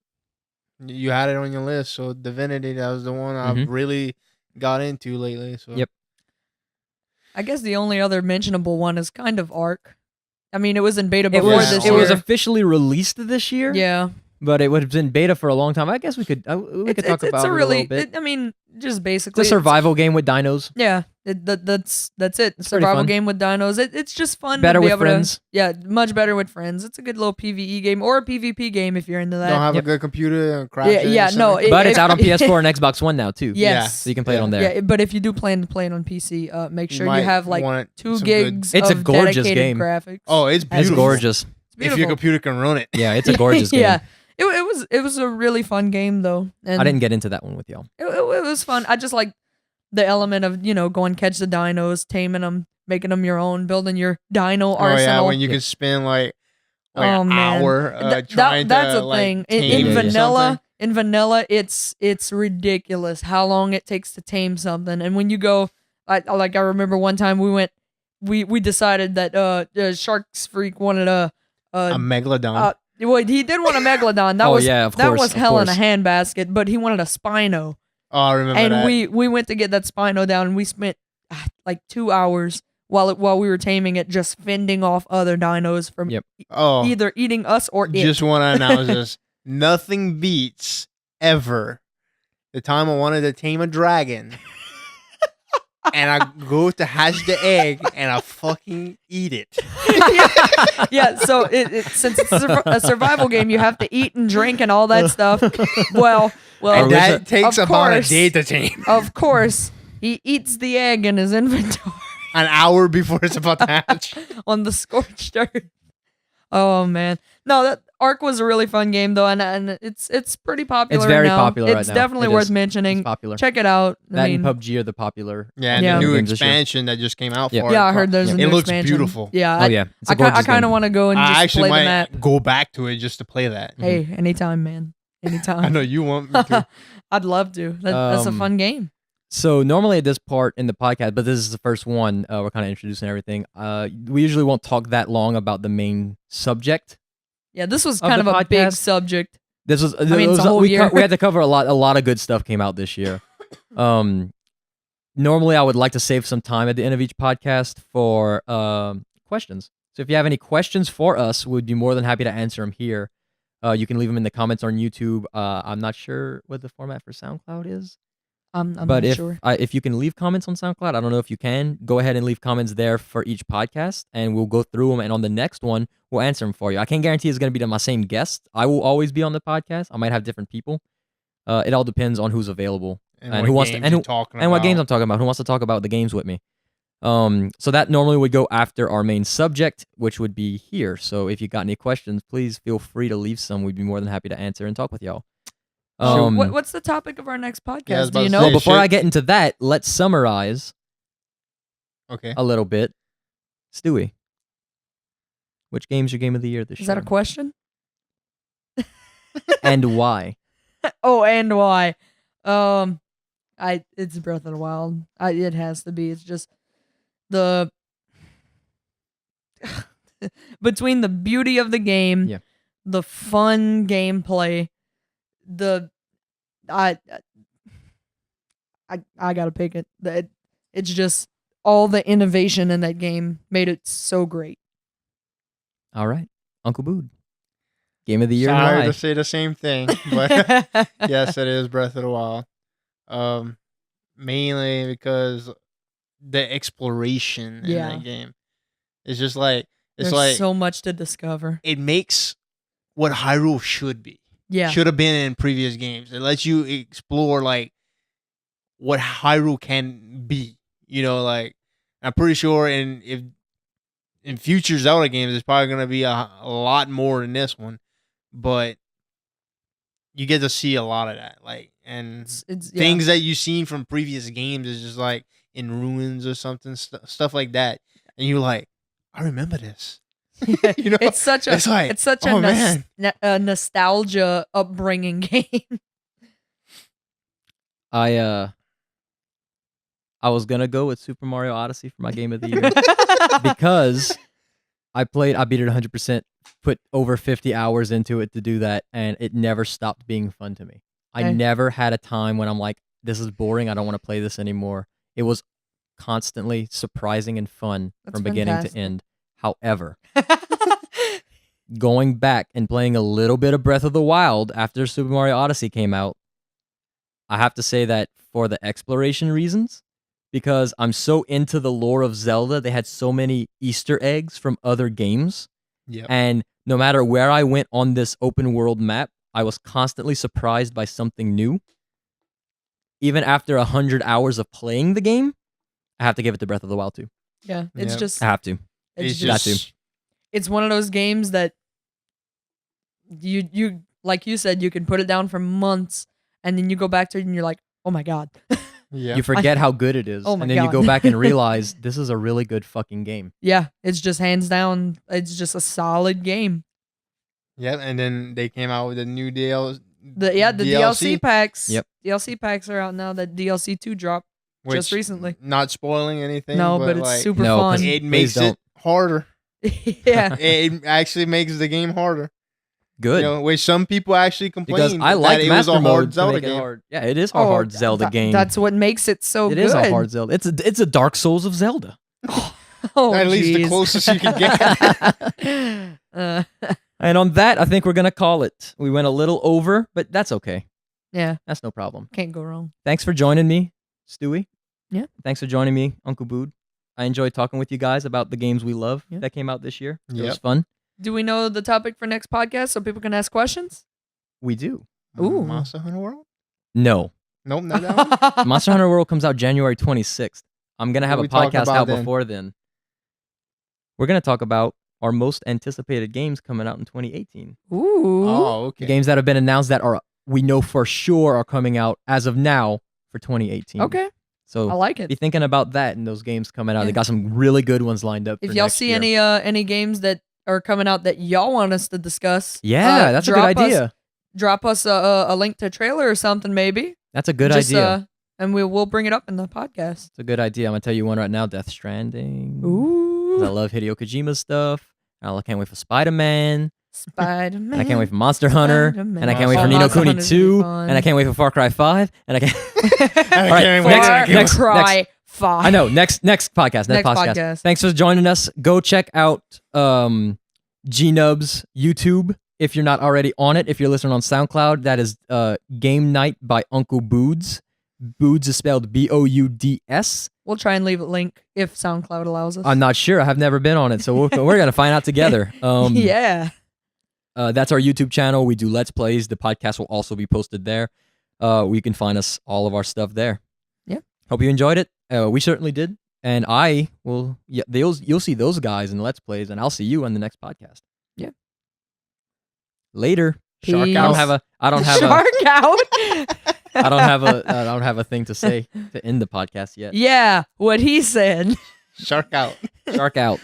you had it on your list, so Divinity. That was the one Mhm. I've really got into lately. So Yep. I guess the only other mentionable one is kind of Ark. I mean, it was in beta It before was this it year. was officially released this year. Yeah, But it would have been beta for a long time. I guess we could talk about it's it a a really. little bit. I mean, just It's basically a survival game with dinos. Yeah, that's it. pretty Survival fun. game with dinos. It's just fun. Better to be with able friends. To, yeah, much better with friends. It's a good little PVE game or a PvP game if you're into that. don't have Yep. a good computer and crash. Yeah, no, But it's out on PS4 and Xbox One now too. Yes. So you can play it on there. Yeah, but if you do plan to play it on PC, make sure you might have like want 2 some gigs It's a of gorgeous dedicated game. graphics. Oh, it's It's beautiful. gorgeous. It's beautiful. If your computer can run it. Yeah, it's a gorgeous game. Yeah, it was a really fun game though. And I didn't get into that one with y'all. It was fun. I just like the element of go and catch the dinos, taming them, making them your own, building your dino Oh yeah, arsenal. when you can spend like Oh, an man. hour trying That's to a thing. tame In it or vanilla, it's ridiculous how long it takes to tame something. And when you go, I remember one time we decided that Sharks Freak wanted a megalodon. well, he did want a megalodon. That Oh, was yeah, of that course, was of hell in a course. handbasket. But he wanted a Spino, Oh, I remember and that. we went to get that Spino down, and we spent like 2 hours while we were taming it, just fending off other dinos from Yep. Oh, either eating us or it. just want to announce this. Nothing beats ever the time I wanted to tame a dragon. And I go to hatch the egg and I fucking eat it. Yeah, so since it's a survival game, you have to eat and drink and all that stuff. Well, And that takes of about a course. day to tame. of course, he eats the egg in his inventory An hour before it's about to hatch. on the scorched earth. Oh man, no, that Ark was a really fun game though, and it's pretty popular. It's very now. popular right It's now. definitely It worth is. mentioning. It's popular. Check it out. That I mean, and PUBG are the popular. Yeah, and Yeah. the new games this year. expansion that just came out for it. yeah, I heard there's a It new looks expansion. beautiful. Yeah, Oh yeah, it's a I gorgeous kind of game. want to go and I just actually play the might map. go back to it just to play that. Hey, anytime, man. Anytime. I know you want me to. I'd love to. That's a fun game. So normally at this part in the podcast, but this is the first one, we're kind of introducing everything. We usually won't talk that long about the main subject. Yeah, this was Of kind the of a big podcast? subject. This was, mean, it's a whole year. we had to cover a lot of good stuff came out this year. Normally I would like to save some time at the end of each podcast for questions. So if you have any questions for us, we'd be more than happy to answer them here. You can leave them in the comments on YouTube. I'm not sure what the format for SoundCloud is. I'm But not if sure. if you can leave comments on SoundCloud, I don't know if you can. Go ahead and leave comments there for each podcast, and we'll go through them. And on the next one, we'll answer them for you. I can't guarantee it's going to be my same guest. I will always be on the podcast. I might have different people. It all depends on who's available and who wants to, and what games I'm talking about. Who wants to talk about the games with me? So that normally would go after our main subject, which would be here. So if you got any questions, please feel free to leave some. We'd be more than happy to answer and talk with y'all. What's the topic of our next I was podcast? about Do you to know? Well, say- before shit. I get into that, let's summarize Okay. a little bit. Stewie, which game's your game of the year this Is year? that a question? And why? Oh, and why? It's Breath of the Wild. It has to be. It's just the between the beauty of the game, Yeah. the fun gameplay, I gotta pick it. It's just all the innovation in that game made it so great. All right, Uncle Boud, game of the year. Sorry And to why? say the same thing, but yes, it is Breath of the Wild. Mainly because the exploration in Yeah. that game is just like It's There's like so much to discover. it makes what Hyrule should be. Yeah. Should have been in previous games. It lets you explore like what Hyrule can be. Like I'm pretty sure in future Zelda games, there's probably gonna be a lot more than this one, but you get to see a lot of that. Like and It's things that you've seen from previous games is just like in ruins or something, stuff like that, and you're like, I remember this. It's such a oh, man. nostalgia upbringing game. I was gonna go with Super Mario Odyssey for my game of the year because I beat it 100%, put over 50 hours into it to do that, and it never stopped being fun to me. I never had a time when I'm like, this is boring, I don't want to play this anymore. It was constantly surprising and fun from beginning to end. However, going back and playing a little bit of Breath of the Wild after Super Mario Odyssey came out, I have to say that for the exploration reasons, because I'm so into the lore of Zelda, they had so many Easter eggs from other games. Yep. And no matter where I went on this open world map, I was constantly surprised by something new. Even after 100 hours of playing the game, I have to give it to Breath of the Wild too. Yeah, it's just I have to. It's just it's one of those games that you like you said, you can put it down for months and then you go back to it and you're like, oh my god. Yeah. You forget how good it is. Oh my and then god. You go back and realize this is a really good fucking game. Yeah, it's just hands down, it's just a solid game. Yeah, and then they came out with a new DLC. The DLC packs. Yep. DLC packs are out now. That DLC 2 dropped just recently. Not spoiling anything. No, but it's like, super fun. It makes it harder. Yeah. It actually makes the game harder. Good. Which some people actually complain because I like that it Master was a hard Mode Zelda to make game. it hard. Yeah, it is a hard Zelda game. That's what makes it so good. It is a hard Zelda. It's a Dark Souls of Zelda. At least the closest you can get. And on that, I think we're going to call it. We went a little over, but that's okay. Yeah. That's no problem. Can't go wrong. Thanks for joining me, Stewie. Yeah. Thanks for joining me, Uncle Boud. I enjoyed talking with you guys about the games we love that came out this year. It was fun. Do we know the topic for next podcast so people can ask questions? We do. Ooh. Monster Hunter World? No. Nope, not that one. Monster Hunter World comes out January 26th. I'm going to have a podcast out then? before then. We're going to talk about our most anticipated games coming out in 2018. Ooh. Oh, okay. The games that have been announced that we know for sure are coming out as of now for 2018. Okay. So I like it. Be thinking about that and those games coming out. Yeah. They got some really good ones lined up. If for y'all next see year. any games that are coming out that y'all want us to discuss, that's a good idea. Drop us a link to a trailer or something, maybe. That's a good idea. And we'll bring it up in the podcast. It's a good idea. I'm gonna tell you one right now. Death Stranding. Ooh. 'Cause I love Hideo Kojima's stuff. I can't wait for Spider-Man. Spider-Man. And I can't wait for Monster Hunter. Spider-Man. And I can't wait for Ni no Monster Kuni Hunter's 2. gonna be fun. And I can't wait for Far Cry 5. And I can't. All right, next Cry 5. I know. Next podcast. Next podcast. Thanks for joining us. Go check out GNUB's YouTube if you're not already on it. If you're listening on SoundCloud, that is Game Night by Uncle Bouds. Bouds is spelled Bouds. We'll try and leave a link if SoundCloud allows us. I'm not sure. I have never been on it, so we're going to find out together. Yeah. That's our YouTube channel. We do Let's Plays. The podcast will also be posted there. You can find us, all of our stuff there. Yeah. Hope you enjoyed it. We certainly did. And I will, you'll see those guys in Let's Plays, and I'll see you on the next podcast. Yeah. Later. Shark Peace. out. I don't have Shark out. I don't have a thing to say to end the podcast yet. Yeah, what he said. Shark out. Shark out.